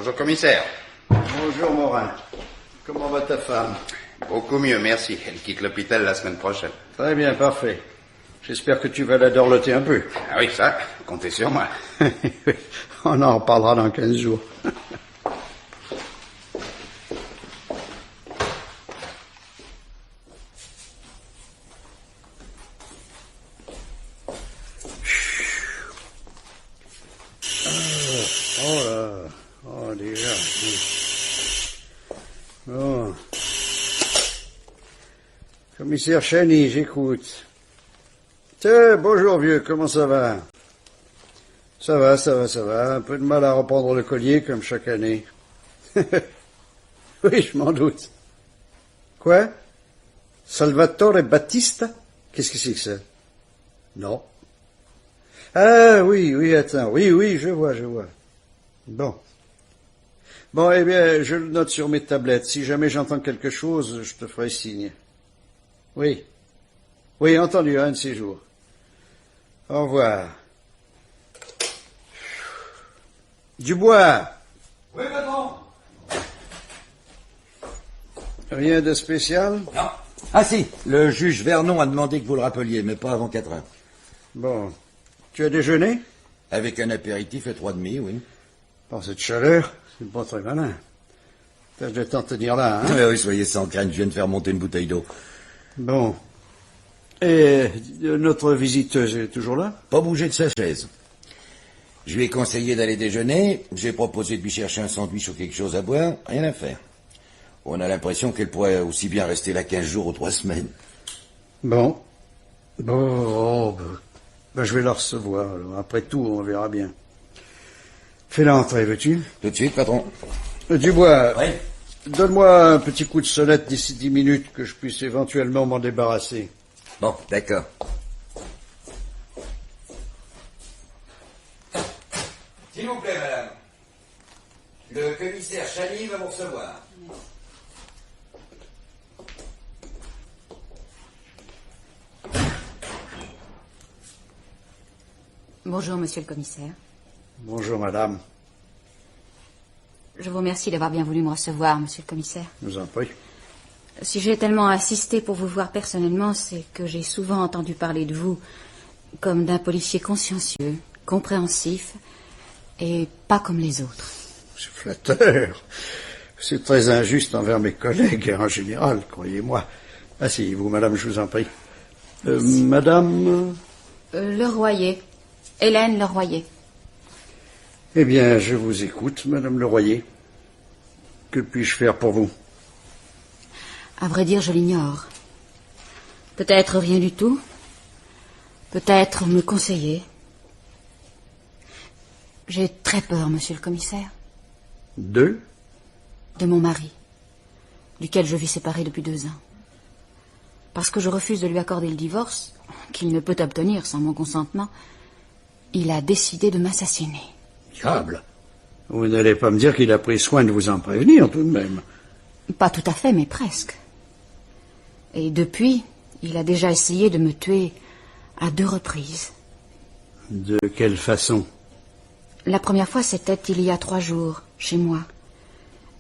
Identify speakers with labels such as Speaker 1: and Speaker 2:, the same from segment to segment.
Speaker 1: Bonjour, commissaire.
Speaker 2: Bonjour, Morin. Comment va ta femme?
Speaker 1: Beaucoup mieux, merci. Elle quitte l'hôpital la semaine prochaine.
Speaker 2: Très bien, parfait. J'espère que tu vas la dorloter un peu.
Speaker 1: Ah oui, ça, comptez sur moi.
Speaker 2: On en reparlera dans 15 jours. Oh là, oh déjà. Bon. Commissaire Chani, j'écoute. Tiens, bonjour vieux, comment ça va? Ça va. Un peu de mal à reprendre le collier comme chaque année. Oui, je m'en doute. Quoi? Salvatore Battista? Qu'est-ce que c'est que ça? Non. Ah oui, attends. Oui, je vois. Bon. Bon, eh bien, je le note sur mes tablettes. Si jamais j'entends quelque chose, je te ferai signe. Oui, entendu, un de ces jours. Au revoir. Dubois!
Speaker 3: Oui, patron.
Speaker 2: Rien de spécial?
Speaker 3: Non. Ah si, le juge Vernon a demandé que vous le rappeliez, mais pas avant 4 heures.
Speaker 2: Bon. Tu as déjeuné?
Speaker 3: Avec un apéritif et 3,5, oui.
Speaker 2: Bon, cette chaleur, c'est pas très malin. Tâche de t'en tenir là, hein?
Speaker 3: Oui, soyez sans crainte, je viens de faire monter une bouteille d'eau.
Speaker 2: Bon. Et notre visiteuse est toujours là?
Speaker 3: Pas bouger de sa chaise. Je lui ai conseillé d'aller déjeuner, j'ai proposé de lui chercher un sandwich ou quelque chose à boire, rien à faire. On a l'impression qu'elle pourrait aussi bien rester là 15 jours ou 3 semaines.
Speaker 2: Bon. Ben, je vais la recevoir. Alors. Après tout, on verra bien. Fais-la entrer, veux-tu?
Speaker 3: Tout de suite, patron.
Speaker 2: Dubois,
Speaker 3: Oui.
Speaker 2: donne-moi un petit coup de sonnette d'ici 10 minutes que je puisse éventuellement m'en débarrasser.
Speaker 3: Bon, d'accord. S'il vous plaît, madame. Le commissaire Chani va vous recevoir.
Speaker 4: Bonjour, monsieur le commissaire.
Speaker 2: Bonjour, madame.
Speaker 4: Je vous remercie d'avoir bien voulu me recevoir, monsieur le commissaire.
Speaker 2: Je vous en prie.
Speaker 4: Si j'ai tellement insisté pour vous voir personnellement, c'est que j'ai souvent entendu parler de vous comme d'un policier consciencieux, compréhensif, et pas comme les autres.
Speaker 2: C'est flatteur. C'est très injuste envers mes collègues en général, croyez-moi. Asseyez-vous, madame, je vous en prie. Madame...
Speaker 4: Leroyer. Hélène Leroyer.
Speaker 2: Eh bien, je vous écoute, madame Leroyer. Que puis-je faire pour vous?
Speaker 4: À vrai dire, je l'ignore. Peut-être rien du tout. Peut-être me conseiller. J'ai très peur, monsieur le commissaire.
Speaker 2: De
Speaker 4: mon mari, duquel je vis séparée depuis 2 ans. Parce que je refuse de lui accorder le divorce, qu'il ne peut obtenir sans mon consentement, il a décidé de m'assassiner.
Speaker 2: Diable! Vous n'allez pas me dire qu'il a pris soin de vous en prévenir, tout de même.
Speaker 4: Pas tout à fait, mais presque. Et depuis, il a déjà essayé de me tuer à 2 reprises.
Speaker 2: De quelle façon?
Speaker 4: La première fois, c'était il y a 3 jours, chez moi.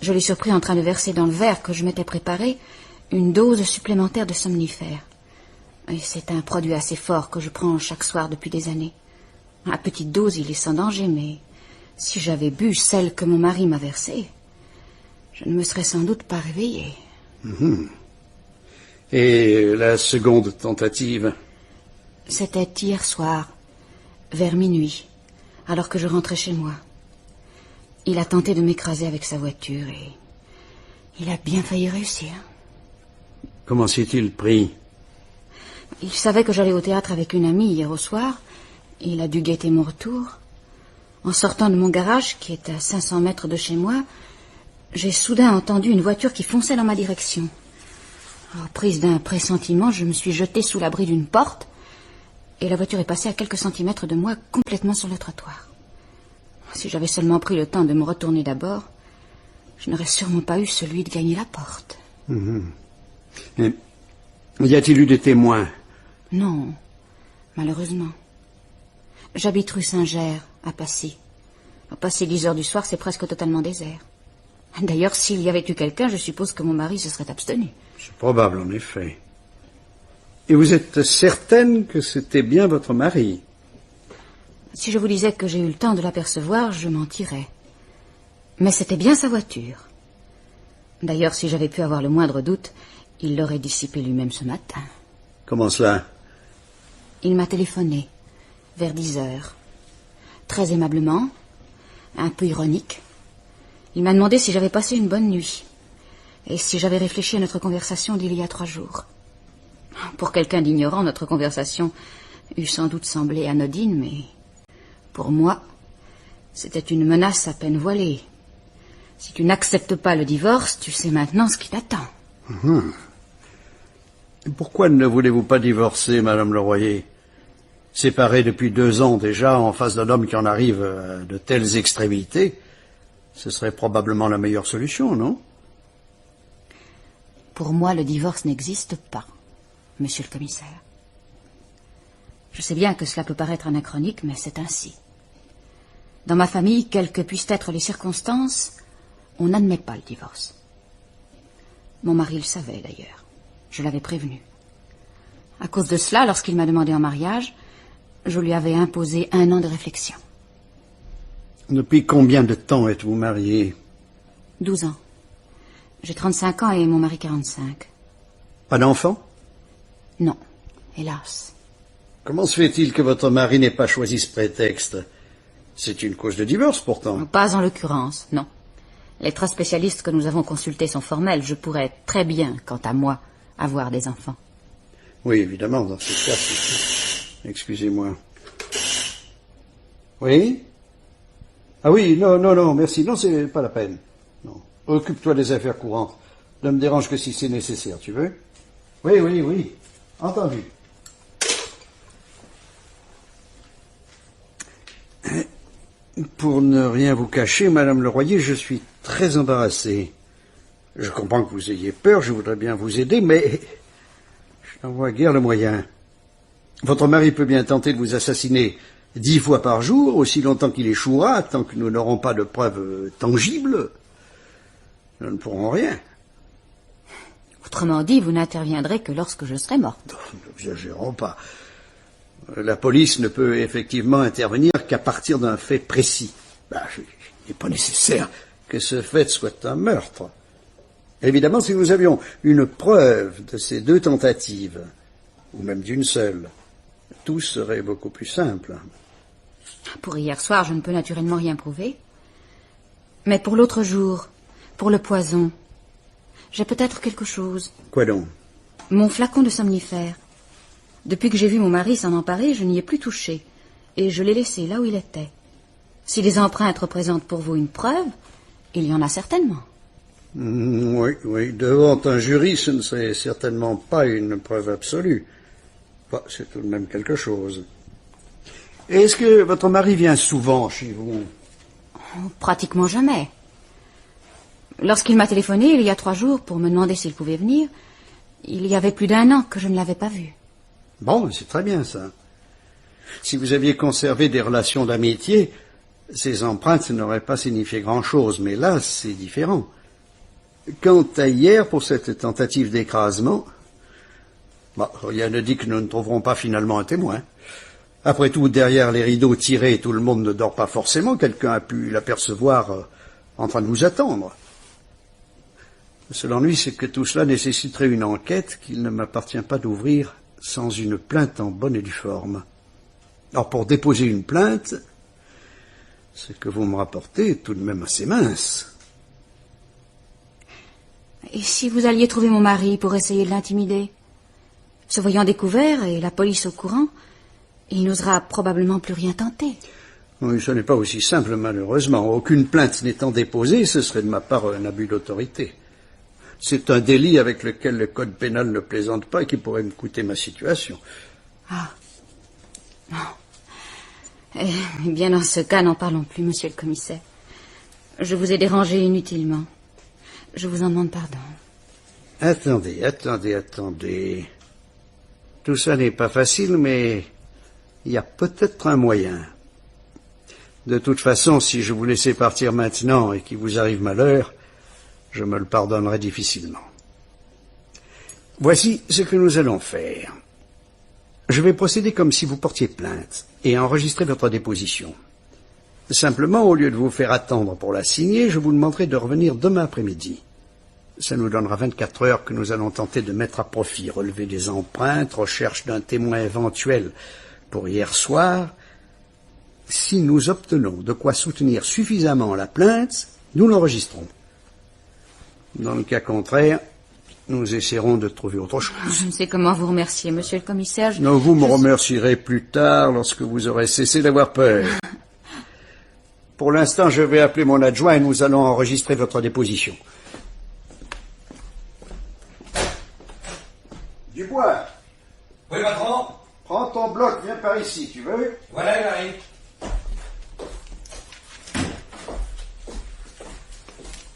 Speaker 4: Je l'ai surpris en train de verser dans le verre que je m'étais préparé une dose supplémentaire de somnifère. Et c'est un produit assez fort que je prends chaque soir depuis des années. À petite dose, il est sans danger, mais si j'avais bu celle que mon mari m'a versée, je ne me serais sans doute pas réveillée.
Speaker 2: Et la seconde tentative?
Speaker 4: C'était hier soir, vers minuit, alors que je rentrais chez moi. Il a tenté de m'écraser avec sa voiture et il a bien failli réussir.
Speaker 2: Comment s'est-il pris?
Speaker 4: Il savait que j'allais au théâtre avec une amie hier au soir. Il a dû guetter mon retour. En sortant de mon garage, qui est à 500 mètres de chez moi, j'ai soudain entendu une voiture qui fonçait dans ma direction. Alors, prise d'un pressentiment, je me suis jetée sous l'abri d'une porte et la voiture est passée à quelques centimètres de moi, complètement sur le trottoir. Si j'avais seulement pris le temps de me retourner d'abord, je n'aurais sûrement pas eu celui de gagner la porte.
Speaker 2: Et y a-t-il eu des témoins?
Speaker 4: Non, malheureusement. J'habite rue Saint-Ger, à Passy. Passer 10 heures du soir, c'est presque totalement désert. D'ailleurs, s'il y avait eu quelqu'un, je suppose que mon mari se serait abstenu.
Speaker 2: C'est probable, en effet. Et vous êtes certaine que c'était bien votre mari?
Speaker 4: Si je vous disais que j'ai eu le temps de l'apercevoir, je mentirais. Mais c'était bien sa voiture. D'ailleurs, si j'avais pu avoir le moindre doute, il l'aurait dissipé lui-même ce matin.
Speaker 2: Comment cela?
Speaker 4: Il m'a téléphoné, vers 10 heures. Très aimablement, un peu ironique. Il m'a demandé si j'avais passé une bonne nuit, et si j'avais réfléchi à notre conversation d'il y a 3 jours. Pour quelqu'un d'ignorant, notre conversation eût sans doute semblé anodine, mais pour moi, c'était une menace à peine voilée. Si tu n'acceptes pas le divorce, tu sais maintenant ce qui t'attend.
Speaker 2: Pourquoi ne voulez-vous pas divorcer, Madame Leroyer? Séparée depuis 2 ans déjà, en face d'un homme qui en arrive à de telles extrémités, ce serait probablement la meilleure solution, non?
Speaker 4: Pour moi, le divorce n'existe pas, monsieur le commissaire. Je sais bien que cela peut paraître anachronique, mais c'est ainsi. Dans ma famille, quelles que puissent être les circonstances, on n'admet pas le divorce. Mon mari le savait, d'ailleurs. Je l'avais prévenu. À cause de cela, lorsqu'il m'a demandé en mariage, je lui avais imposé 1 an de réflexion.
Speaker 2: Depuis combien de temps êtes-vous mariée?
Speaker 4: 12 ans. J'ai 35 ans et mon mari 45.
Speaker 2: Pas d'enfant?
Speaker 4: Non, hélas.
Speaker 2: Comment se fait-il que votre mari n'ait pas choisi ce prétexte? C'est une cause de divorce, pourtant.
Speaker 4: Pas en l'occurrence, non. Les 3 spécialistes que nous avons consultés sont formels. Je pourrais très bien, quant à moi, avoir des enfants.
Speaker 2: Oui, évidemment, dans ce cas, c'est... Excusez-moi. Oui? Ah oui, non, merci. Non, c'est pas la peine. Non. Occupe-toi des affaires courantes. Ne me dérange que si c'est nécessaire, tu veux? Oui. Entendu. Pour ne rien vous cacher, Madame Leroyer, je suis très embarrassé. Je comprends que vous ayez peur, je voudrais bien vous aider, mais je n'en vois guère le moyen. Votre mari peut bien tenter de vous assassiner 10 fois par jour, aussi longtemps qu'il échouera, tant que nous n'aurons pas de preuves tangibles. Nous ne pourrons rien.
Speaker 4: Autrement dit, vous n'interviendrez que lorsque je serai morte.
Speaker 2: N'exagérons pas. La police ne peut effectivement intervenir qu'à partir d'un fait précis. Il n'est pas nécessaire que ce fait soit un meurtre. Évidemment, si nous avions une preuve de ces 2 tentatives, ou même d'une seule, tout serait beaucoup plus simple.
Speaker 4: Pour hier soir, je ne peux naturellement rien prouver. Mais pour l'autre jour, pour le poison, j'ai peut-être quelque chose.
Speaker 2: Quoi donc?
Speaker 4: Mon flacon de somnifère. Depuis que j'ai vu mon mari s'en emparer, je n'y ai plus touché. Et je l'ai laissé là où il était. Si les empreintes représentent pour vous une preuve, il y en a certainement.
Speaker 2: Oui. Devant un jury, ce ne serait certainement pas une preuve absolue. C'est tout de même quelque chose. Est-ce que votre mari vient souvent chez vous?
Speaker 4: Pratiquement jamais. Lorsqu'il m'a téléphoné il y a 3 jours pour me demander s'il pouvait venir, il y avait plus d'1 an que je ne l'avais pas vu.
Speaker 2: Bon, c'est très bien ça. Si vous aviez conservé des relations d'amitié, ces empreintes n'auraient pas signifié grand-chose, mais là, c'est différent. Quant à hier, pour cette tentative d'écrasement, rien ne dit que nous ne trouverons pas finalement un témoin. Après tout, derrière les rideaux tirés, tout le monde ne dort pas forcément. Quelqu'un a pu l'apercevoir en train de vous attendre. Le seul ennui, c'est que tout cela nécessiterait une enquête qu'il ne m'appartient pas d'ouvrir sans une plainte en bonne et due forme. Alors, pour déposer une plainte, ce que vous me rapportez est tout de même assez mince.
Speaker 4: Et si vous alliez trouver mon mari pour essayer de l'intimider? Se voyant découvert et la police au courant, il n'osera probablement plus rien tenter.
Speaker 2: Oui, ce n'est pas aussi simple, malheureusement. Aucune plainte n'étant déposée, ce serait de ma part un abus d'autorité. C'est un délit avec lequel le code pénal ne plaisante pas et qui pourrait me coûter ma situation.
Speaker 4: Ah. Non. Eh bien, dans ce cas, n'en parlons plus, monsieur le commissaire. Je vous ai dérangé inutilement. Je vous en demande pardon.
Speaker 2: Attendez. Tout ça n'est pas facile, mais il y a peut-être un moyen. De toute façon, si je vous laissais partir maintenant et qu'il vous arrive malheur, je me le pardonnerai difficilement. Voici ce que nous allons faire. Je vais procéder comme si vous portiez plainte et enregistrer votre déposition. Simplement, au lieu de vous faire attendre pour la signer, je vous demanderai de revenir demain après-midi. Ça nous donnera 24 heures que nous allons tenter de mettre à profit, relever des empreintes, recherche d'un témoin éventuel pour hier soir. Si nous obtenons de quoi soutenir suffisamment la plainte, nous l'enregistrons. Dans le cas contraire, nous essaierons de trouver autre chose.
Speaker 4: Je ne sais comment vous remercier, monsieur le commissaire.
Speaker 2: Non, vous me remercierez plus tard lorsque vous aurez cessé d'avoir peur. Pour l'instant, je vais appeler mon adjoint et nous allons enregistrer votre déposition. Dubois.
Speaker 3: Oui, patron.
Speaker 2: Prends ton bloc, viens par ici, tu veux?
Speaker 3: Voilà, il arrive.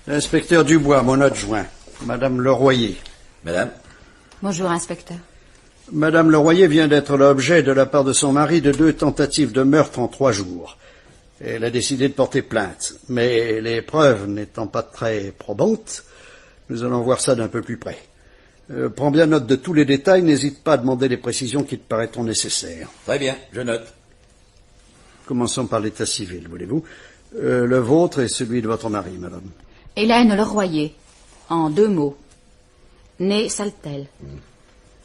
Speaker 2: Inspecteur Dubois, mon adjoint. Madame Leroyer.
Speaker 3: Madame?
Speaker 4: Bonjour, inspecteur.
Speaker 2: Madame Leroyer vient d'être l'objet de la part de son mari de 2 tentatives de meurtre en 3 jours. Elle a décidé de porter plainte, mais les preuves n'étant pas très probantes, nous allons voir ça d'un peu plus près. Prends bien note de tous les détails, n'hésite pas à demander les précisions qui te paraîtront nécessaires.
Speaker 3: Très bien, je note.
Speaker 2: Commençons par l'état civil, voulez-vous? Le vôtre et celui de votre mari, madame.
Speaker 4: Hélène Leroyer, en 2 mots. Née Saltel.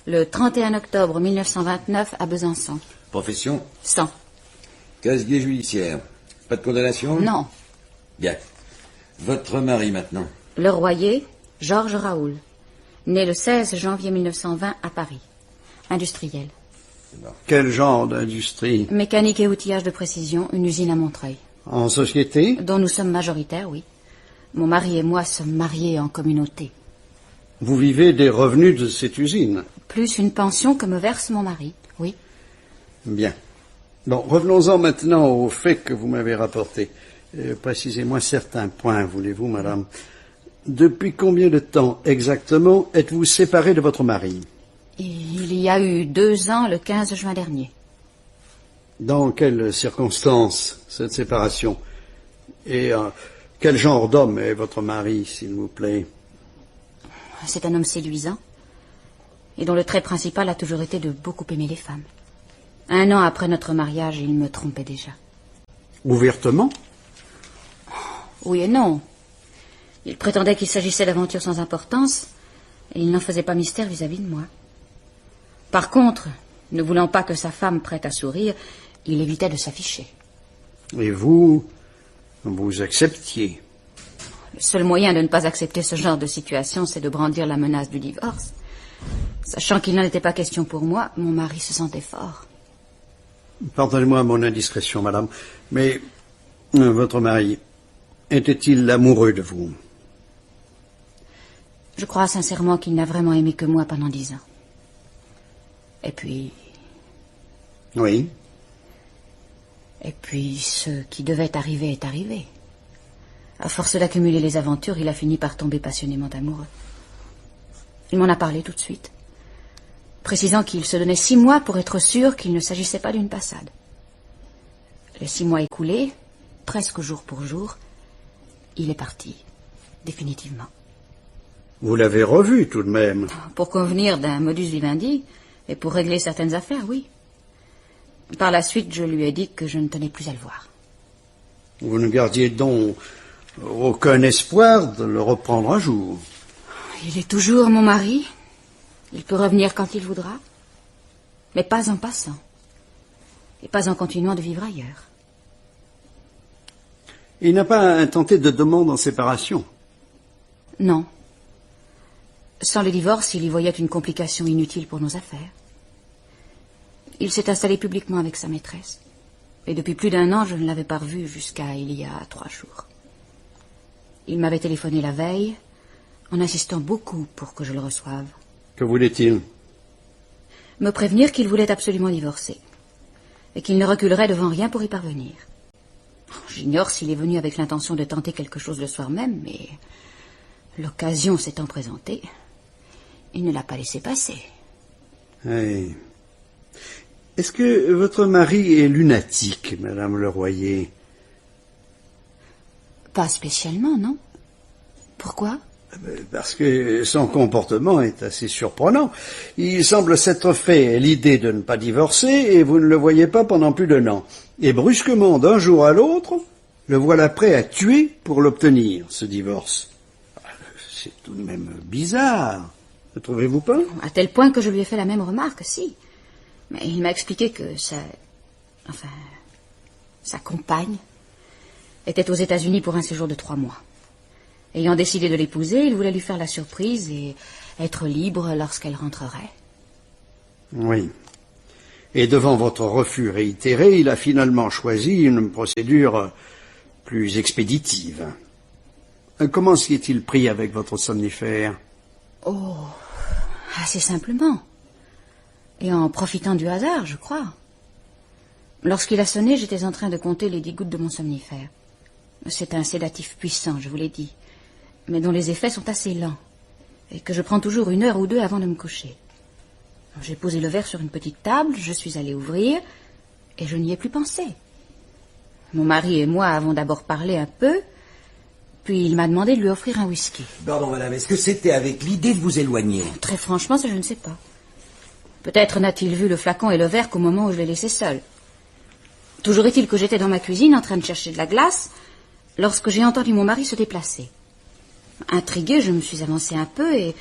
Speaker 4: Le 31 octobre 1929 à Besançon.
Speaker 3: Profession?
Speaker 4: 100.
Speaker 3: Casier judiciaire. Pas de condamnation?
Speaker 4: Non.
Speaker 3: Bien. Votre mari maintenant?
Speaker 4: Leroyer, Georges Raoul. Né le 16 janvier 1920 à Paris. Industriel.
Speaker 2: Quel genre d'industrie?
Speaker 4: Mécanique et outillage de précision, une usine à Montreuil.
Speaker 2: En société?
Speaker 4: Dont nous sommes majoritaires, oui. Mon mari et moi sommes mariés en communauté.
Speaker 2: Vous vivez des revenus de cette usine?
Speaker 4: Plus une pension que me verse mon mari, oui.
Speaker 2: Bien. Bon, revenons-en maintenant aux faits que vous m'avez rapportés. Précisez-moi certains points, voulez-vous, madame. Depuis combien de temps exactement êtes-vous séparée de votre mari?
Speaker 4: Il y a eu 2 ans, le 15 juin dernier.
Speaker 2: Dans quelles circonstances, cette séparation? Et quel genre d'homme est votre mari, s'il vous plaît?
Speaker 4: C'est un homme séduisant, et dont le trait principal a toujours été de beaucoup aimer les femmes. 1 an après notre mariage, il me trompait déjà.
Speaker 2: Ouvertement?
Speaker 4: Oui et non. Il prétendait qu'il s'agissait d'aventures sans importance, et il n'en faisait pas mystère vis-à-vis de moi. Par contre, ne voulant pas que sa femme prête à sourire, il évitait de s'afficher.
Speaker 2: Et vous acceptiez?
Speaker 4: Le seul moyen de ne pas accepter ce genre de situation, c'est de brandir la menace du divorce. Sachant qu'il n'en était pas question pour moi, mon mari se sentait fort.
Speaker 2: Pardonnez-moi mon indiscrétion, madame, mais votre mari, était-il amoureux de vous?
Speaker 4: Je crois sincèrement qu'il n'a vraiment aimé que moi pendant 10 ans. Et puis...
Speaker 2: Oui.
Speaker 4: Et puis, ce qui devait arriver est arrivé. À force d'accumuler les aventures, il a fini par tomber passionnément amoureux. Il m'en a parlé tout de suite, précisant qu'il se donnait 6 mois pour être sûr qu'il ne s'agissait pas d'une passade. Les 6 mois écoulés, presque jour pour jour, il est parti, définitivement.
Speaker 2: Vous l'avez revu tout de même?
Speaker 4: Pour convenir d'un modus vivendi et pour régler certaines affaires, oui. Par la suite, je lui ai dit que je ne tenais plus à le voir.
Speaker 2: Vous ne gardiez donc aucun espoir de le reprendre un jour?
Speaker 4: Il est toujours mon mari. Il peut revenir quand il voudra. Mais pas en passant. Et pas en continuant de vivre ailleurs.
Speaker 2: Il n'a pas intenté de demande en séparation?
Speaker 4: Non. Sans le divorce, il y voyait une complication inutile pour nos affaires. Il s'est installé publiquement avec sa maîtresse. Et depuis plus d'1 an, je ne l'avais pas revu jusqu'à il y a 3 jours. Il m'avait téléphoné la veille, en insistant beaucoup pour que je le reçoive.
Speaker 2: Que voulait-il?
Speaker 4: Me prévenir qu'il voulait absolument divorcer. Et qu'il ne reculerait devant rien pour y parvenir. J'ignore s'il est venu avec l'intention de tenter quelque chose le soir même, mais l'occasion s'étant présentée, il ne l'a pas laissé passer.
Speaker 2: Oui. Est-ce que votre mari est lunatique, madame Leroyer?
Speaker 4: Pas spécialement, non? Pourquoi?
Speaker 2: Parce que son comportement est assez surprenant. Il semble s'être fait l'idée de ne pas divorcer et vous ne le voyez pas pendant plus d'un an. Et brusquement, d'un jour à l'autre, le voilà prêt à tuer pour l'obtenir, ce divorce. C'est tout de même bizarre, ne trouvez-vous pas?
Speaker 4: À tel point que je lui ai fait la même remarque, si. Mais il m'a expliqué que sa compagne était aux États-Unis pour un séjour de 3 mois. Ayant décidé de l'épouser, il voulait lui faire la surprise et être libre lorsqu'elle rentrerait.
Speaker 2: Oui. Et devant votre refus réitéré, il a finalement choisi une procédure plus expéditive. Comment s'y est-il pris avec votre somnifère?
Speaker 4: Oh, assez simplement. Et en profitant du hasard, je crois. Lorsqu'il a sonné, j'étais en train de compter les 10 gouttes de mon somnifère. C'est un sédatif puissant, je vous l'ai dit, mais dont les effets sont assez lents, et que je prends toujours 1 heure ou 2 avant de me coucher. J'ai posé le verre sur une petite table, je suis allée ouvrir, et je n'y ai plus pensé. Mon mari et moi avons d'abord parlé un peu, puis il m'a demandé de lui offrir un whisky.
Speaker 3: Pardon, madame, est-ce que c'était avec l'idée de vous éloigner?
Speaker 4: Très franchement, ça je ne sais pas. Peut-être n'a-t-il vu le flacon et le verre qu'au moment où je l'ai laissé seul. Toujours est-il que j'étais dans ma cuisine en train de chercher de la glace, lorsque j'ai entendu mon mari se déplacer. Intriguée, je me suis avancée un peu et,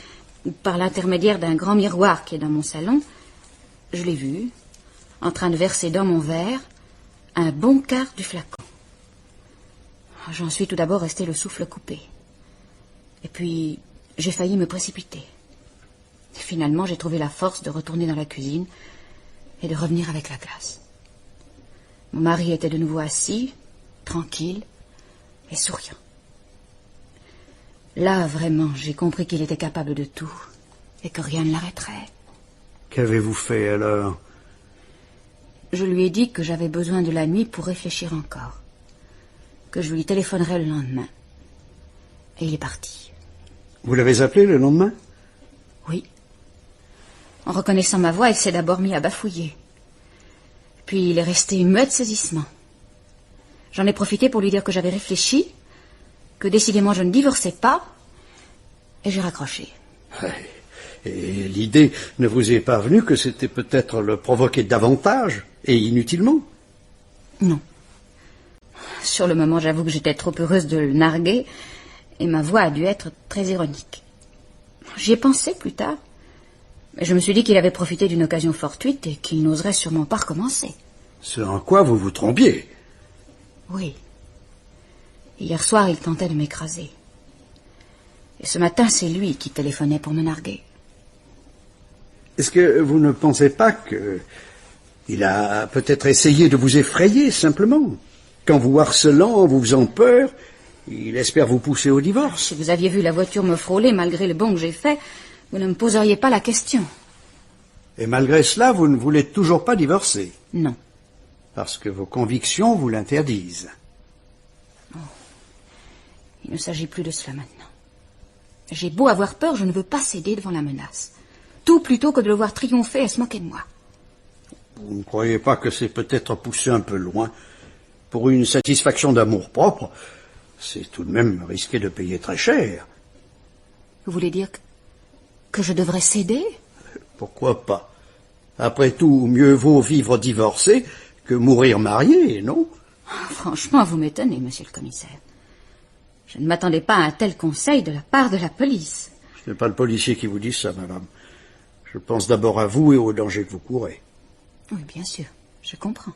Speaker 4: par l'intermédiaire d'un grand miroir qui est dans mon salon, je l'ai vu, en train de verser dans mon verre un bon quart du flacon. J'en suis tout d'abord resté le souffle coupé. Et puis, j'ai failli me précipiter. Et finalement, j'ai trouvé la force de retourner dans la cuisine et de revenir avec la glace. Mon mari était de nouveau assis, tranquille et souriant. Là, vraiment, j'ai compris qu'il était capable de tout et que rien ne l'arrêterait.
Speaker 2: Qu'avez-vous fait alors?
Speaker 4: Je lui ai dit que j'avais besoin de la nuit pour réfléchir encore, que je lui téléphonerais le lendemain. Et il est parti.
Speaker 2: Vous l'avez appelé le lendemain?
Speaker 4: Oui. En reconnaissant ma voix, il s'est d'abord mis à bafouiller. Puis il est resté muet de saisissement. J'en ai profité pour lui dire que j'avais réfléchi, que décidément je ne divorçais pas, et j'ai raccroché.
Speaker 2: Et l'idée ne vous est pas venue que c'était peut-être le provoquer davantage, et inutilement?
Speaker 4: Non. Sur le moment, j'avoue que j'étais trop heureuse de le narguer, et ma voix a dû être très ironique. J'y ai pensé plus tard, mais je me suis dit qu'il avait profité d'une occasion fortuite et qu'il n'oserait sûrement pas recommencer.
Speaker 2: Ce en quoi vous vous trompiez?
Speaker 4: Oui. Hier soir, il tentait de m'écraser. Et ce matin, c'est lui qui téléphonait pour me narguer.
Speaker 2: Est-ce que vous ne pensez pas que il a peut-être essayé de vous effrayer, simplement? Qu'en vous harcelant, en vous faisant peur, il espère vous pousser au divorce?
Speaker 4: Si vous aviez vu la voiture me frôler malgré le bond que j'ai fait, vous ne me poseriez pas la question.
Speaker 2: Et malgré cela, vous ne voulez toujours pas divorcer?
Speaker 4: Non.
Speaker 2: Parce que vos convictions vous l'interdisent.
Speaker 4: Oh. Il ne s'agit plus de cela maintenant. J'ai beau avoir peur, je ne veux pas céder devant la menace. Tout plutôt que de le voir triompher et se moquer de moi.
Speaker 2: Vous ne croyez pas que c'est peut-être poussé un peu loin? Pour une satisfaction d'amour-propre, c'est tout de même risquer de payer très cher.
Speaker 4: Vous voulez dire que je devrais céder?
Speaker 2: Pourquoi pas? Après tout, mieux vaut vivre divorcé que mourir marié, non?
Speaker 4: Franchement, vous m'étonnez, monsieur le commissaire. Je ne m'attendais pas à un tel conseil de la part de la police.
Speaker 2: Ce n'est pas le policier qui vous dit ça, madame. Je pense d'abord à vous et au danger que vous courez.
Speaker 4: Oui, bien sûr, je comprends.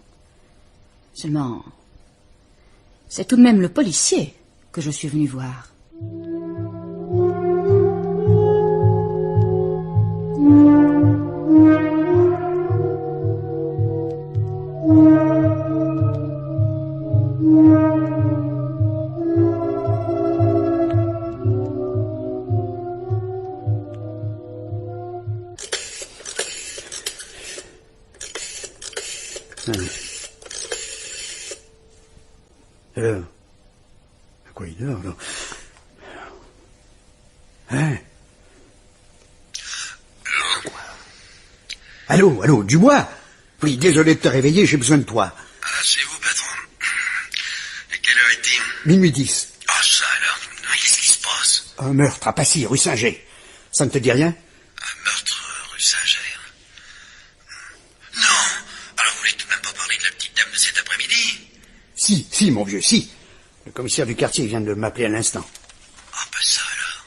Speaker 4: Seulement, c'est tout de même le policier que je suis venu voir.
Speaker 2: Alors, à quoi il dort, là? Hein? Allô, Dubois? Oui, désolé de te réveiller, j'ai besoin de toi.
Speaker 5: Ah, c'est vous, patron. À quelle heure est-il?
Speaker 2: Minuit 10.
Speaker 5: Oh,
Speaker 3: Ah, ça alors. Qu'est-ce qui se passe?
Speaker 5: Un meurtre à Passy, rue Saint-Gé. Ça ne te dit rien?
Speaker 3: Un meurtre rue Saint-Gé. Non. Alors vous voulez tout de même pas parler de la petite dame de cet après-midi?
Speaker 5: Si, mon vieux, si. Le commissaire du quartier vient de m'appeler à l'instant.
Speaker 3: Ah, ben ça alors.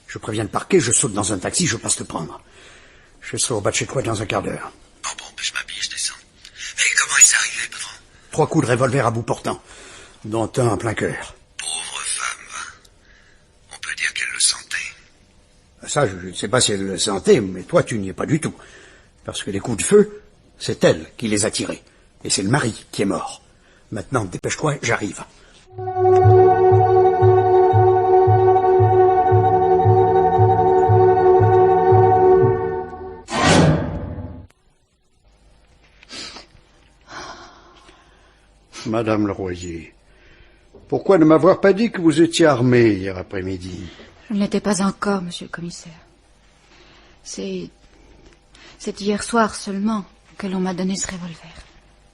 Speaker 5: Je préviens le parquet, je saute dans un taxi, je passe te prendre. Je serai au bas de chez toi dans un quart d'heure.
Speaker 3: Bon, ben je m'habille, je descends. Et comment il s'est arrivé, patron?
Speaker 5: 3 coups de revolver à bout portant, dont un en plein cœur.
Speaker 3: Pauvre femme. On peut dire qu'elle le sentait.
Speaker 5: Ça, je ne sais pas si elle le sentait, mais toi, tu n'y es pas du tout. Parce que les coups de feu, c'est elle qui les a tirés. Et c'est le mari qui est mort. Maintenant, dépêche-toi, j'arrive.
Speaker 2: Madame Leroyer, pourquoi ne m'avoir pas dit que vous étiez armée hier après-midi?
Speaker 4: Je ne l'étais pas encore, monsieur le commissaire. C'est hier soir seulement que l'on m'a donné ce revolver.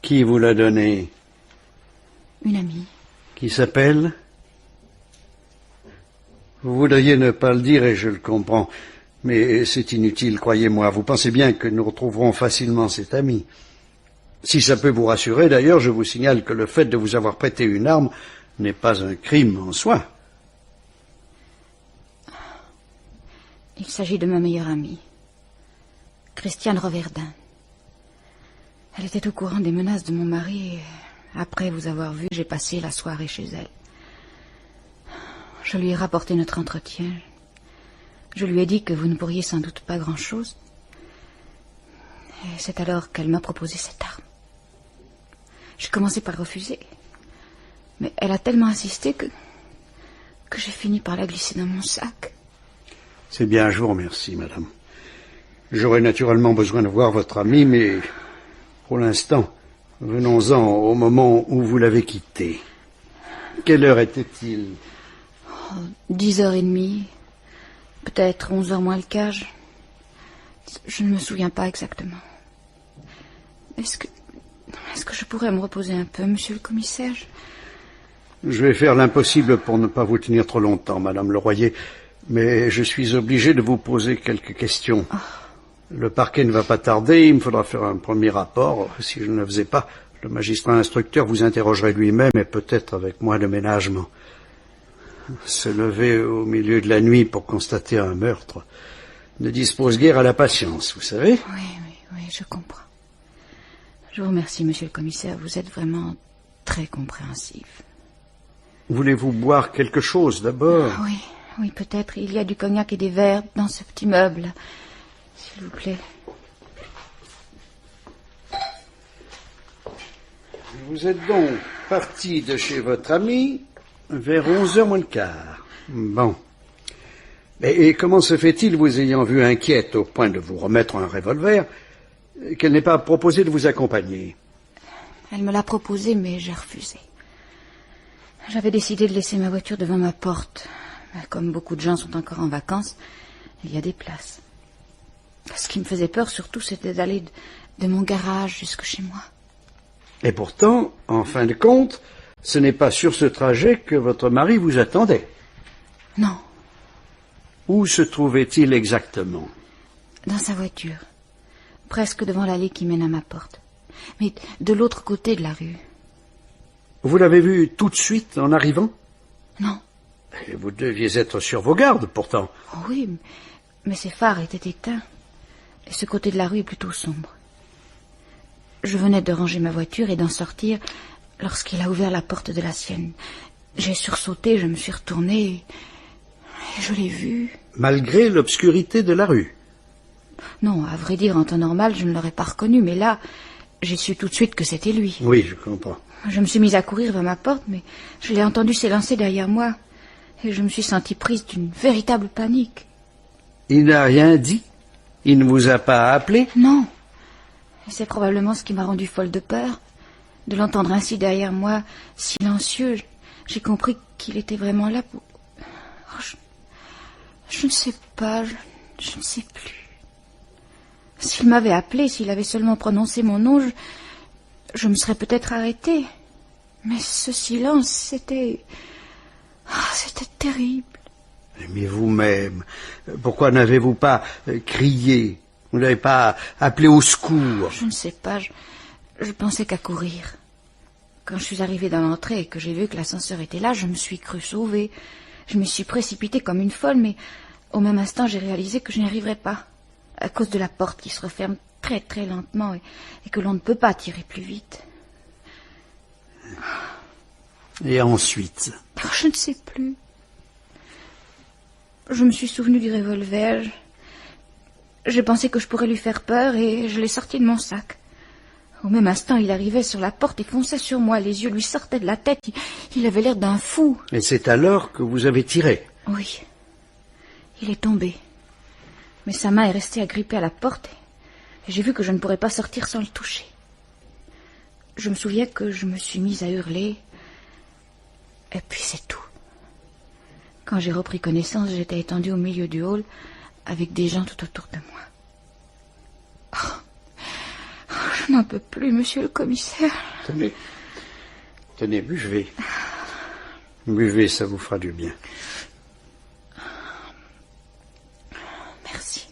Speaker 2: Qui vous l'a donné?
Speaker 4: Une amie.
Speaker 2: Qui s'appelle? Vous voudriez ne pas le dire et je le comprends, mais c'est inutile, croyez-moi. Vous pensez bien que nous retrouverons facilement cet ami. Si ça peut vous rassurer, d'ailleurs, je vous signale que le fait de vous avoir prêté une arme n'est pas un crime en soi.
Speaker 4: Il s'agit de ma meilleure amie, Christiane Reverdin. Elle était au courant des menaces de mon mari et après vous avoir vu, j'ai passé la soirée chez elle. Je lui ai rapporté notre entretien. Je lui ai dit que vous ne pourriez sans doute pas grand-chose. Et c'est alors qu'elle m'a proposé cette arme. J'ai commencé par refuser. Mais elle a tellement insisté que j'ai fini par la glisser dans mon sac.
Speaker 2: C'est bien, je vous remercie, madame. J'aurais naturellement besoin de voir votre ami, mais pour l'instant, venons-en au moment où vous l'avez quitté. Quelle heure était-il?
Speaker 4: 10h30, peut-être 11h moins le quart. Je ne me souviens pas exactement. Est-ce que je pourrais me reposer un peu, monsieur le commissaire?
Speaker 2: Je vais faire l'impossible pour ne pas vous tenir trop longtemps, madame Leroyer, mais je suis obligé de vous poser quelques questions.
Speaker 4: Oh.
Speaker 2: Le parquet ne va pas tarder, il me faudra faire un premier rapport. Si je ne le faisais pas, le magistrat instructeur vous interrogerait lui-même et peut-être avec moins de ménagement. Se lever au milieu de la nuit pour constater un meurtre ne dispose guère à la patience, vous savez?
Speaker 4: Oui, je comprends. Je vous remercie, monsieur le commissaire, vous êtes vraiment très compréhensif.
Speaker 2: Voulez-vous boire quelque chose d'abord?
Speaker 4: Oui, peut-être. Il y a du cognac et des verres dans ce petit meuble. S'il vous plaît.
Speaker 2: Vous êtes donc parti de chez votre ami vers 11h moins le quart. Bon. Et comment se fait-il, vous ayant vu inquiète au point de vous remettre un revolver, qu'elle n'ait pas proposé de vous accompagner?
Speaker 4: Elle me l'a proposé, mais j'ai refusé. J'avais décidé de laisser ma voiture devant ma porte. Mais comme beaucoup de gens sont encore en vacances, il y a des places. Ce qui me faisait peur surtout, c'était d'aller de mon garage jusque chez moi.
Speaker 2: Et pourtant, en fin de compte, ce n'est pas sur ce trajet que votre mari vous attendait.
Speaker 4: Non.
Speaker 2: Où se trouvait-il exactement?
Speaker 4: Dans sa voiture, presque devant l'allée qui mène à ma porte, mais de l'autre côté de la rue.
Speaker 2: Vous l'avez vu tout de suite en arrivant?
Speaker 4: Non.
Speaker 2: Et vous deviez être sur vos gardes, pourtant.
Speaker 4: Oh oui, mais ses phares étaient éteints, et ce côté de la rue est plutôt sombre. Je venais de ranger ma voiture et d'en sortir lorsqu'il a ouvert la porte de la sienne. J'ai sursauté, je me suis retournée et je l'ai vu.
Speaker 2: Malgré l'obscurité de la rue?
Speaker 4: Non, à vrai dire, en temps normal, je ne l'aurais pas reconnu, mais là, j'ai su tout de suite que c'était lui.
Speaker 2: Oui, je comprends.
Speaker 4: Je me suis mise à courir vers ma porte, mais je l'ai entendu s'élancer derrière moi, et je me suis sentie prise d'une véritable panique.
Speaker 2: Il n'a rien dit? Il ne vous a pas appelé?
Speaker 4: Non. Et c'est probablement ce qui m'a rendue folle de peur. De l'entendre ainsi derrière moi, silencieux, j'ai compris qu'il était vraiment là pour... Oh, je ne sais pas, je ne sais plus. S'il m'avait appelé, s'il avait seulement prononcé mon nom, je me serais peut-être arrêtée. Mais ce silence, c'était... Ah, c'était terrible.
Speaker 2: Mais vous-même, pourquoi n'avez-vous pas crié? Vous n'avez pas appelé au secours?
Speaker 4: Je ne sais pas, je pensais qu'à courir. Quand je suis arrivée dans l'entrée et que j'ai vu que l'ascenseur était là, je me suis crue sauvée. Je me suis précipitée comme une folle, mais au même instant, j'ai réalisé que je n'y arriverais pas, à cause de la porte qui se referme très très lentement et que l'on ne peut pas tirer plus vite.
Speaker 2: Et ensuite?
Speaker 4: Oh, je ne sais plus. Je me suis souvenue du revolver. J'ai pensé que je pourrais lui faire peur et je l'ai sorti de mon sac. Au même instant, il arrivait sur la porte et fonçait sur moi. Les yeux lui sortaient de la tête. Il avait l'air d'un fou.
Speaker 2: Et c'est alors que vous avez tiré?
Speaker 4: Oui. Il est tombé. Mais sa main est restée agrippée à la porte et j'ai vu que je ne pourrais pas sortir sans le toucher. Je me souviens que je me suis mise à hurler. Et puis c'est tout. Quand j'ai repris connaissance, j'étais étendue au milieu du hall avec des gens tout autour de moi. Oh, je n'en peux plus, monsieur le commissaire.
Speaker 2: Tenez, buvez. Buvez, ça vous fera du bien.
Speaker 4: Merci.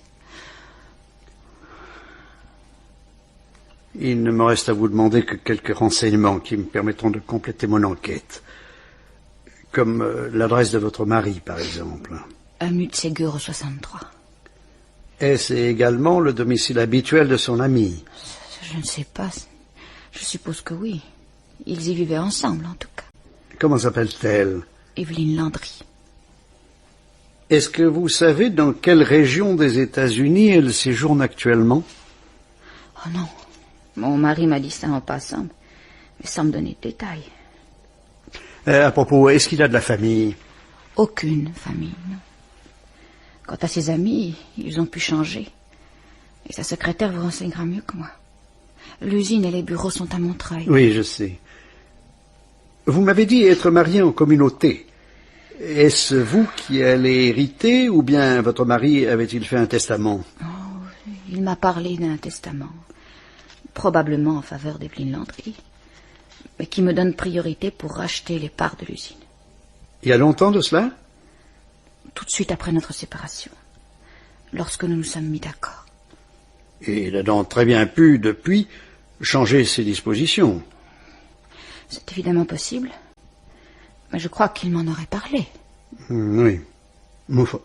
Speaker 2: Il ne me reste à vous demander que quelques renseignements qui me permettront de compléter mon enquête. Comme l'adresse de votre mari, par exemple.
Speaker 4: Avenue de Ségur 63.
Speaker 2: Est-ce également le domicile habituel de son ami?
Speaker 4: Je ne sais pas. Je suppose que oui. Ils y vivaient ensemble, en tout cas.
Speaker 2: Comment s'appelle-t-elle?
Speaker 4: Evelyne Landry.
Speaker 2: Est-ce que vous savez dans quelle région des États-Unis elle séjourne actuellement?
Speaker 4: Oh non. Mon mari m'a dit ça en passant, mais sans me donner de détails.
Speaker 2: À propos, est-ce qu'il a de la famille?
Speaker 4: Aucune famille, non. Quant à ses amis, ils ont pu changer. Et sa secrétaire vous renseignera mieux que moi. L'usine et les bureaux sont à Montreuil.
Speaker 2: Oui, je sais. Vous m'avez dit être marié en communauté. Est-ce vous qui allez hériter ou bien votre mari avait-il fait un testament?
Speaker 4: Oh, il m'a parlé d'un testament. Probablement en faveur d'Evelyne Landry. Mais qui me donne priorité pour racheter les parts de l'usine.
Speaker 2: Il y a longtemps de cela?
Speaker 4: Tout de suite après notre séparation. Lorsque nous nous sommes mis d'accord.
Speaker 2: Et il a donc très bien pu, depuis, changer ses dispositions.
Speaker 4: C'est évidemment possible. Mais je crois qu'il m'en aurait parlé.
Speaker 2: Oui. Enfin.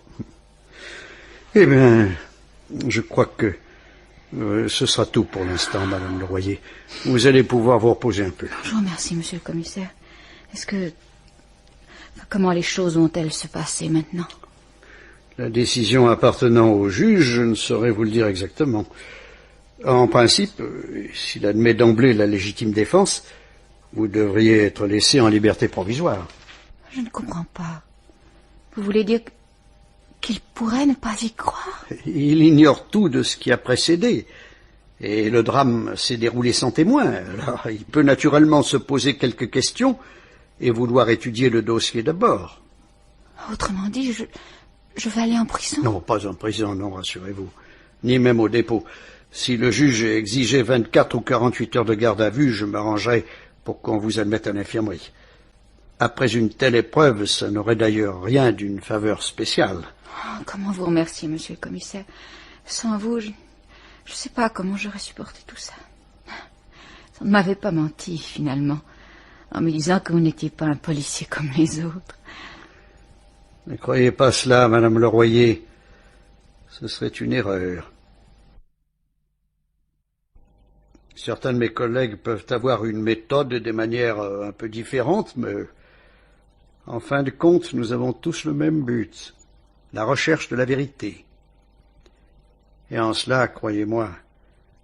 Speaker 2: Eh bien, je crois que ce sera tout pour l'instant, Madame Leroyer. Vous allez pouvoir vous reposer un peu.
Speaker 4: Je vous remercie, monsieur le commissaire. Est-ce que... Comment les choses vont-elles se passer maintenant?
Speaker 2: La décision appartenant au juge, je ne saurais vous le dire exactement. En principe, s'il admet d'emblée la légitime défense, vous devriez être laissé en liberté provisoire.
Speaker 4: Je ne comprends pas. Vous voulez dire qu'il pourrait ne pas y croire?
Speaker 2: Il ignore tout de ce qui a précédé. Et le drame s'est déroulé sans témoin. Alors, il peut naturellement se poser quelques questions et vouloir étudier le dossier d'abord.
Speaker 4: Autrement dit, je vais aller en prison?
Speaker 2: Non, pas en prison, non, rassurez-vous. Ni même au dépôt. Si le juge exigeait 24 ou 48 heures de garde à vue, je m'arrangerais pour qu'on vous admette à l'infirmerie. Après une telle épreuve, ça n'aurait d'ailleurs rien d'une faveur spéciale.
Speaker 4: Oh, comment vous remercier, monsieur le commissaire? Sans vous, je ne sais pas comment j'aurais supporté tout ça. Ça ne m'avait pas menti, finalement, en me disant que vous n'étiez pas un policier comme les autres.
Speaker 2: Ne croyez pas cela, Madame Leroyer. Ce serait une erreur. Certains de mes collègues peuvent avoir une méthode et des manières un peu différentes, mais en fin de compte, nous avons tous le même but, la recherche de la vérité. Et en cela, croyez-moi,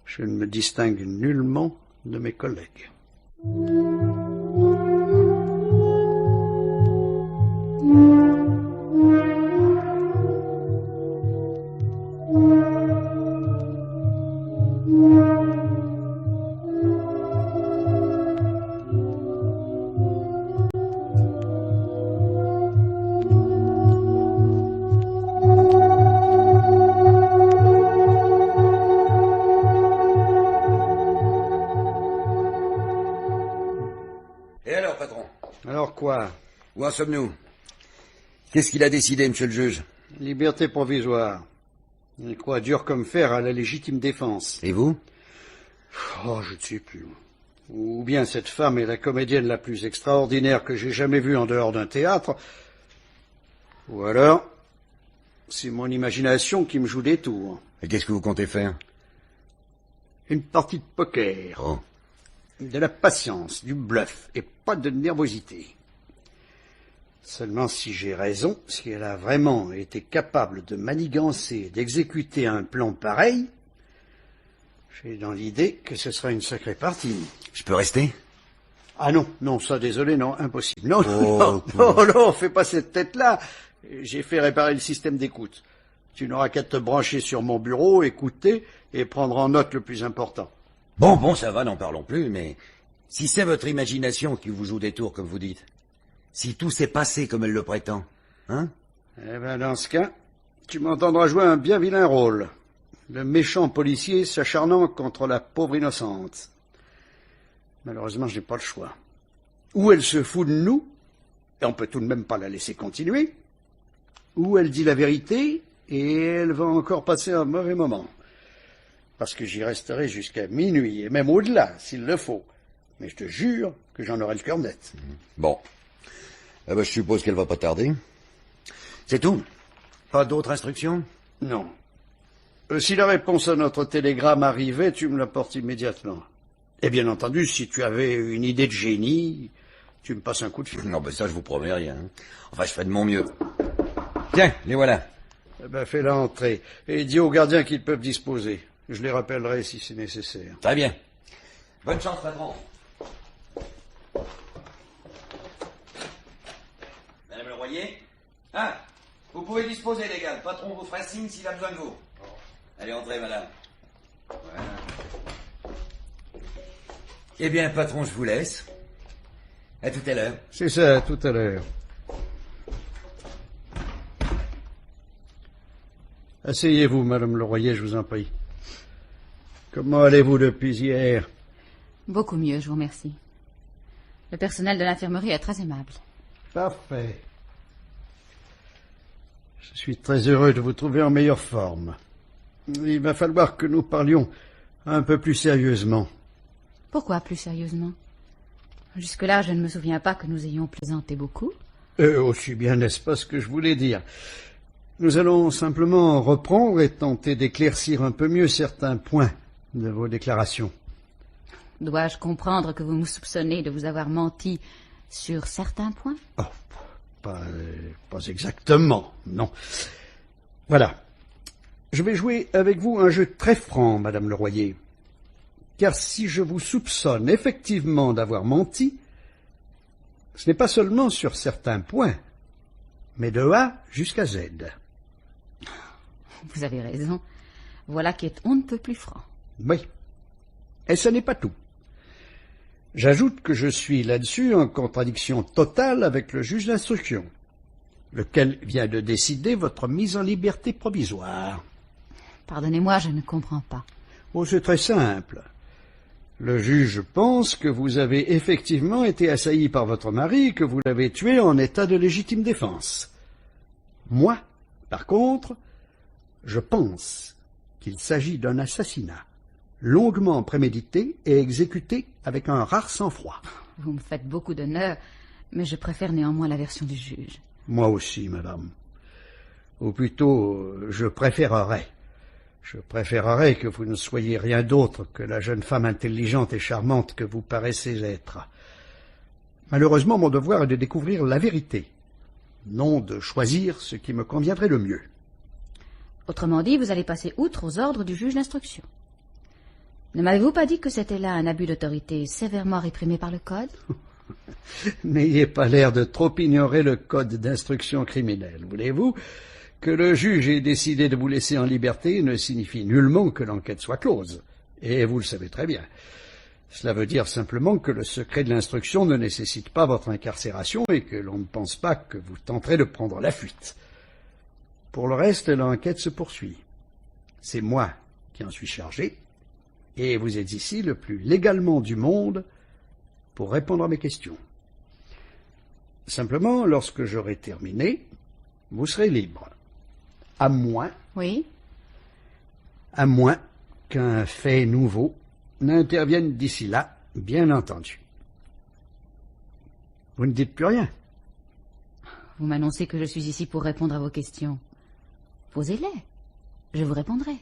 Speaker 2: je ne me distingue nullement de mes collègues.
Speaker 3: Et alors, patron?
Speaker 2: Alors quoi?
Speaker 3: Où en sommes-nous? Qu'est-ce qu'il a décidé, monsieur le juge?
Speaker 2: Liberté provisoire. Il croit dur comme fer à la légitime défense.
Speaker 3: Et vous?
Speaker 2: Oh, je ne sais plus. Ou bien cette femme est la comédienne la plus extraordinaire que j'ai jamais vue en dehors d'un théâtre, ou alors, c'est mon imagination qui me joue des tours.
Speaker 3: Et qu'est-ce que vous comptez faire?
Speaker 2: Une partie de poker.
Speaker 3: Oh.
Speaker 2: De la patience, du bluff, et pas de nervosité. Seulement si j'ai raison, si elle a vraiment été capable de manigancer, d'exécuter un plan pareil, j'ai dans l'idée que ce sera une sacrée partie.
Speaker 3: Je peux rester?
Speaker 2: Ah non, non, ça désolé, non, impossible. Non,
Speaker 3: Oh,
Speaker 2: non, fais pas cette tête-là. J'ai fait réparer le système d'écoute. Tu n'auras qu'à te brancher sur mon bureau, écouter et prendre en note le plus important.
Speaker 3: Bon, ça va, n'en parlons plus, mais si c'est votre imagination qui vous joue des tours, comme vous dites, si tout s'est passé comme elle le prétend, hein?
Speaker 2: Eh ben, dans ce cas, tu m'entendras jouer un bien vilain rôle. Le méchant policier s'acharnant contre la pauvre innocente. Malheureusement, je n'ai pas le choix. Ou elle se fout de nous, et on peut tout de même pas la laisser continuer, ou elle dit la vérité, et elle va encore passer un mauvais moment. Parce que j'y resterai jusqu'à minuit, et même au-delà, s'il le faut. Mais je te jure que j'en aurai le cœur net.
Speaker 3: Bon. Eh ben, je suppose qu'elle va pas tarder. C'est tout? Pas d'autres instructions?
Speaker 2: Non. Si la réponse à notre télégramme arrivait, tu me l'apportes immédiatement. Et bien entendu, si tu avais une idée de génie, tu me passes un coup de fil.
Speaker 3: Non, ben ça, je vous promets rien. Enfin, je ferai de mon mieux. Tiens, les voilà.
Speaker 2: Eh ben, fais-la entrer. Et dis aux gardiens qu'ils peuvent disposer. Je les rappellerai si c'est nécessaire.
Speaker 3: Très bien. Bonne chance, patron. Madame le Royer? Ah, vous pouvez disposer, les gars. Le patron vous fera signe s'il a besoin de vous. Allez, entrez, madame. Voilà. Eh bien, patron, je vous laisse. À tout à l'heure.
Speaker 2: C'est ça, à tout à l'heure. Asseyez-vous, Madame le Royer, je vous en prie. Comment allez-vous depuis hier?
Speaker 4: Beaucoup mieux, je vous remercie. Le personnel de l'infirmerie est très aimable.
Speaker 2: Parfait. Je suis très heureux de vous trouver en meilleure forme. Il va falloir que nous parlions un peu plus sérieusement.
Speaker 4: Pourquoi plus sérieusement? Jusque-là, je ne me souviens pas que nous ayons plaisanté beaucoup.
Speaker 2: Aussi bien, n'est-ce pas ce que je voulais dire? Nous allons simplement reprendre et tenter d'éclaircir un peu mieux certains points de vos déclarations.
Speaker 4: Dois-je comprendre que vous me soupçonnez de vous avoir menti sur certains points?
Speaker 2: Oh, pas exactement, non. Voilà. Je vais jouer avec vous un jeu très franc, Madame le Royer. Car si je vous soupçonne effectivement d'avoir menti, ce n'est pas seulement sur certains points, mais de A jusqu'à Z.
Speaker 4: Vous avez raison. Voilà qui est on ne peut plus franc.
Speaker 2: Oui. Et ce n'est pas tout. J'ajoute que je suis là-dessus en contradiction totale avec le juge d'instruction, lequel vient de décider votre mise en liberté provisoire.
Speaker 4: Pardonnez-moi, je ne comprends pas.
Speaker 2: Oh, c'est très simple. Le juge pense que vous avez effectivement été assailli par votre mari et que vous l'avez tué en état de légitime défense. Moi, par contre, je pense qu'il s'agit d'un assassinat, longuement prémédité et exécuté avec un rare sang-froid.
Speaker 4: Vous me faites beaucoup d'honneur, mais je préfère néanmoins la version du juge.
Speaker 2: Moi aussi, madame. Ou plutôt, je préférerais que vous ne soyez rien d'autre que la jeune femme intelligente et charmante que vous paraissez être. Malheureusement, mon devoir est de découvrir la vérité, non de choisir ce qui me conviendrait le mieux.
Speaker 4: Autrement dit, vous allez passer outre aux ordres du juge d'instruction. Ne m'avez-vous pas dit que c'était là un abus d'autorité sévèrement réprimé par le Code?
Speaker 2: N'ayez pas l'air de trop ignorer le Code d'instruction criminelle, voulez-vous? Que le juge ait décidé de vous laisser en liberté ne signifie nullement que l'enquête soit close. Et vous le savez très bien. Cela veut dire simplement que le secret de l'instruction ne nécessite pas votre incarcération et que l'on ne pense pas que vous tenterez de prendre la fuite. Pour le reste, l'enquête se poursuit. C'est moi qui en suis chargé, et vous êtes ici le plus légalement du monde pour répondre à mes questions. Simplement, lorsque j'aurai terminé, vous serez libre. À moins
Speaker 4: Oui?
Speaker 2: qu'un fait nouveau n'intervienne d'ici là, bien entendu. Vous ne dites plus rien.
Speaker 4: Vous m'annoncez que je suis ici pour répondre à vos questions. Posez-les. Je vous répondrai.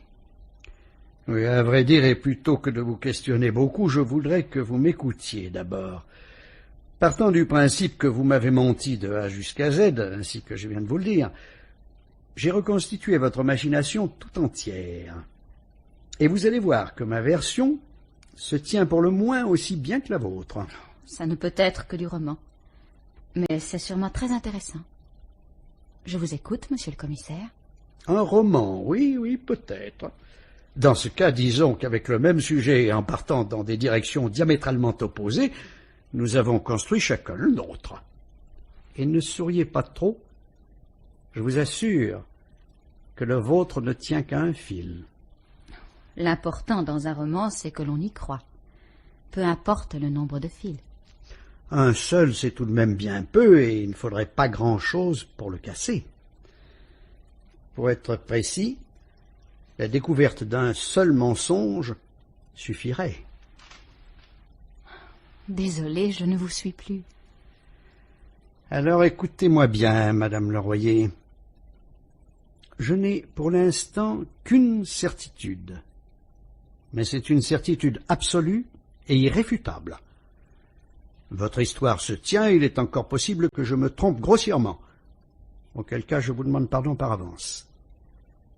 Speaker 2: Oui, à vrai dire, et plutôt que de vous questionner beaucoup, je voudrais que vous m'écoutiez d'abord. Partant du principe que vous m'avez menti de A jusqu'à Z, ainsi que je viens de vous le dire, j'ai reconstitué votre machination tout entière. Et vous allez voir que ma version se tient pour le moins aussi bien que la vôtre.
Speaker 4: Ça ne peut être que du roman. Mais c'est sûrement très intéressant. Je vous écoute, monsieur le commissaire.
Speaker 2: Un roman, oui, oui, peut-être. Dans ce cas, disons qu'avec le même sujet et en partant dans des directions diamétralement opposées, nous avons construit chacun le nôtre. Et ne souriez pas trop. Je vous assure que le vôtre ne tient qu'à un fil.
Speaker 4: L'important dans un roman, c'est que l'on y croit. Peu importe le nombre de fils.
Speaker 2: Un seul, c'est tout de même bien peu, et il ne faudrait pas grand-chose pour le casser. Pour être précis, la découverte d'un seul mensonge suffirait.
Speaker 4: Désolée, je ne vous suis plus.
Speaker 2: Alors écoutez-moi bien, Madame Leroyer. Je n'ai pour l'instant qu'une certitude. Mais c'est une certitude absolue et irréfutable. Votre histoire se tient, il est encore possible que je me trompe grossièrement, auquel cas je vous demande pardon par avance.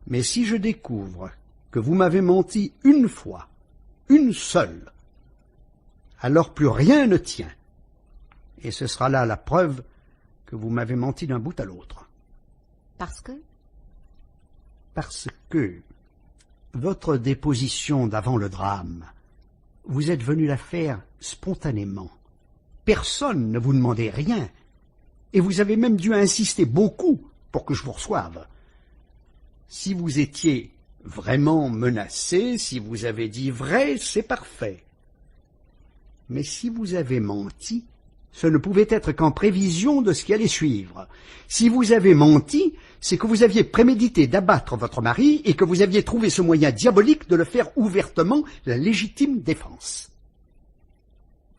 Speaker 2: Mais si je découvre que vous m'avez menti une fois, une seule, alors plus rien ne tient, et ce sera là la preuve que vous m'avez menti d'un bout à l'autre.
Speaker 4: Parce que?
Speaker 2: Parce que votre déposition d'avant le drame, vous êtes venu la faire spontanément. Personne ne vous demandait rien, et vous avez même dû insister beaucoup pour que je vous reçoive. Si vous étiez vraiment menacé, si vous avez dit vrai, c'est parfait. Mais si vous avez menti, ce ne pouvait être qu'en prévision de ce qui allait suivre. Si vous avez menti, c'est que vous aviez prémédité d'abattre votre mari et que vous aviez trouvé ce moyen diabolique de le faire ouvertement la légitime défense.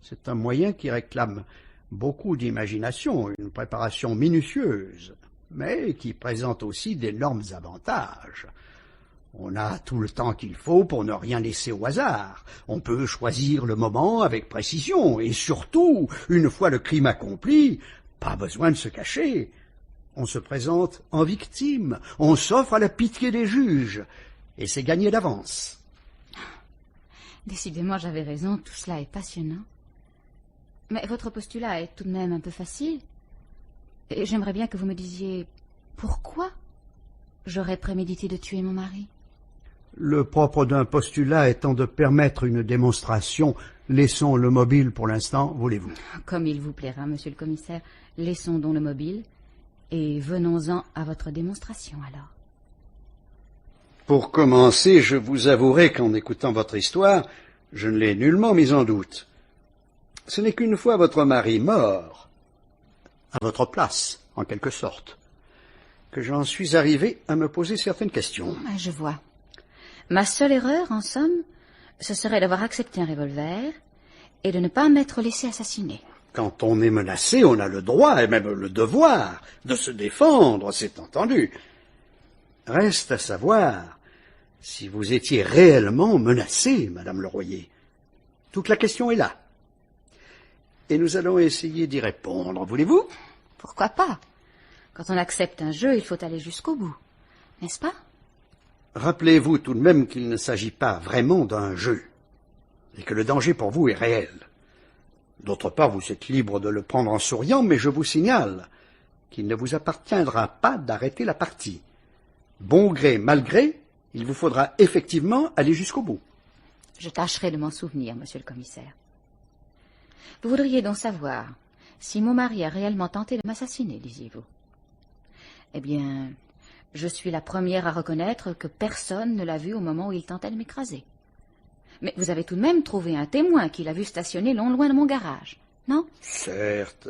Speaker 2: C'est un moyen qui réclame beaucoup d'imagination, une préparation minutieuse, mais qui présente aussi d'énormes avantages. On a tout le temps qu'il faut pour ne rien laisser au hasard. On peut choisir le moment avec précision, et surtout, une fois le crime accompli, pas besoin de se cacher. On se présente en victime, on s'offre à la pitié des juges, et c'est gagné d'avance.
Speaker 4: Décidément, j'avais raison, tout cela est passionnant. Mais votre postulat est tout de même un peu facile. Et j'aimerais bien que vous me disiez pourquoi j'aurais prémédité de tuer mon mari.
Speaker 2: Le propre d'un postulat étant de permettre une démonstration, laissons le mobile pour l'instant, voulez-vous?
Speaker 4: Comme il vous plaira, monsieur le commissaire, laissons donc le mobile et venons-en à votre démonstration alors.
Speaker 2: Pour commencer, je vous avouerai qu'en écoutant votre histoire, je ne l'ai nullement mise en doute. Ce n'est qu'une fois votre mari mort, à votre place, en quelque sorte, que j'en suis arrivé à me poser certaines questions.
Speaker 4: Je vois. Ma seule erreur, en somme, ce serait d'avoir accepté un revolver et de ne pas m'être laissé assassiner.
Speaker 2: Quand on est menacé, on a le droit et même le devoir de se défendre, c'est entendu. Reste à savoir si vous étiez réellement menacé, Madame Leroyer. Toute la question est là. Et nous allons essayer d'y répondre, voulez-vous?
Speaker 4: Pourquoi pas? Quand on accepte un jeu, il faut aller jusqu'au bout, n'est-ce pas?
Speaker 2: Rappelez-vous tout de même qu'il ne s'agit pas vraiment d'un jeu, et que le danger pour vous est réel. D'autre part, vous êtes libre de le prendre en souriant, mais je vous signale qu'il ne vous appartiendra pas d'arrêter la partie. Bon gré, mal gré, il vous faudra effectivement aller jusqu'au bout.
Speaker 4: Je tâcherai de m'en souvenir, monsieur le commissaire. Vous voudriez donc savoir si mon mari a réellement tenté de m'assassiner, disiez-vous? Eh bien, je suis la première à reconnaître que personne ne l'a vu au moment où il tentait de m'écraser. Mais vous avez tout de même trouvé un témoin qui l'a vu stationner non loin de mon garage, non?
Speaker 2: Certes.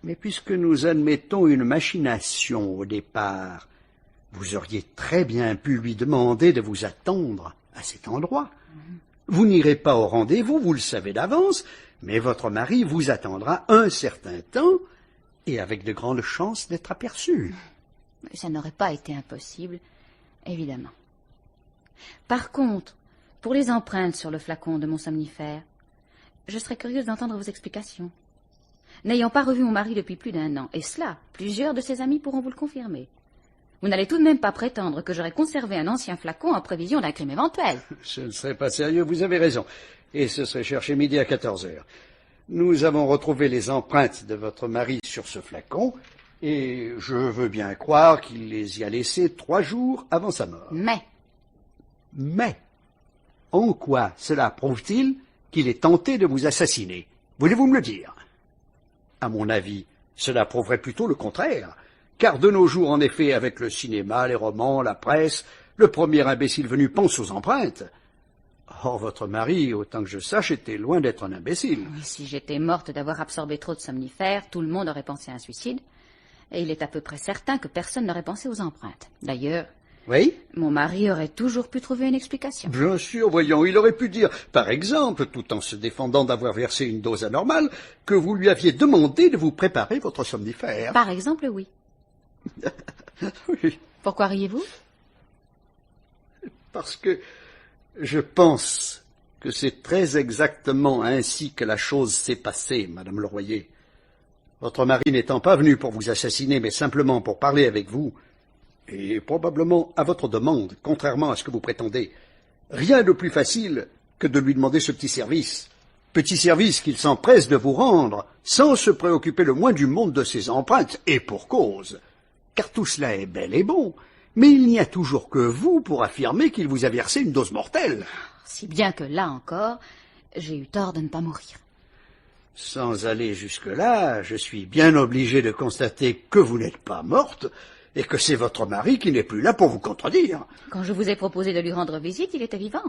Speaker 5: Mais puisque nous admettons une machination au départ, vous auriez très bien pu lui demander de vous attendre à cet endroit. Vous n'irez pas au rendez-vous, vous le savez d'avance, mais votre mari vous attendra un certain temps et avec de grandes chances d'être aperçu.
Speaker 4: Ça n'aurait pas été impossible, évidemment. Par contre, pour les empreintes sur le flacon de mon somnifère, je serais curieuse d'entendre vos explications. N'ayant pas revu mon mari depuis plus d'1 an, et cela, plusieurs de ses amis pourront vous le confirmer. Vous n'allez tout de même pas prétendre que j'aurais conservé un ancien flacon en prévision d'un crime éventuel.
Speaker 5: Ce ne serait pas sérieux, vous avez raison. Et ce serait chercher midi à 14 heures. Nous avons retrouvé les empreintes de votre mari sur ce flacon, et je veux bien croire qu'il les y a laissées 3 jours avant sa mort. Mais, en quoi cela prouve-t-il qu'il est tenté de vous assassiner? Voulez-vous me le dire? À mon avis, cela prouverait plutôt le contraire. Car de nos jours, en effet, avec le cinéma, les romans, la presse, le premier imbécile venu pense aux empreintes. Or, votre mari, autant que je sache, était loin d'être un imbécile.
Speaker 4: Oui, si j'étais morte d'avoir absorbé trop de somnifères, tout le monde aurait pensé à un suicide. Et il est à peu près certain que personne n'aurait pensé aux empreintes. D'ailleurs,
Speaker 5: Oui?
Speaker 4: mon mari aurait toujours pu trouver une explication.
Speaker 5: Bien sûr, voyons, il aurait pu dire, par exemple, tout en se défendant d'avoir versé une dose anormale, que vous lui aviez demandé de vous préparer votre somnifère.
Speaker 4: Par exemple, oui.
Speaker 5: Oui,
Speaker 4: Pourquoi riez-vous?
Speaker 5: parce que je pense que c'est très exactement ainsi que la chose s'est passée, Madame Le Royer. Votre mari n'étant pas venu pour vous assassiner, mais simplement pour parler avec vous, et probablement à votre demande, contrairement à ce que vous prétendez, rien de plus facile que de lui demander ce petit service qu'il s'empresse de vous rendre, sans se préoccuper le moins du monde de ses empreintes, et pour cause. Car tout cela est bel et bon, mais il n'y a toujours que vous pour affirmer qu'il vous a versé une dose mortelle.
Speaker 4: Si bien que là encore, j'ai eu tort de ne pas mourir.
Speaker 5: Sans aller jusque-là, je suis bien obligé de constater que vous n'êtes pas morte, et que c'est votre mari qui n'est plus là pour vous contredire.
Speaker 4: Quand je vous ai proposé de lui rendre visite, il était vivant.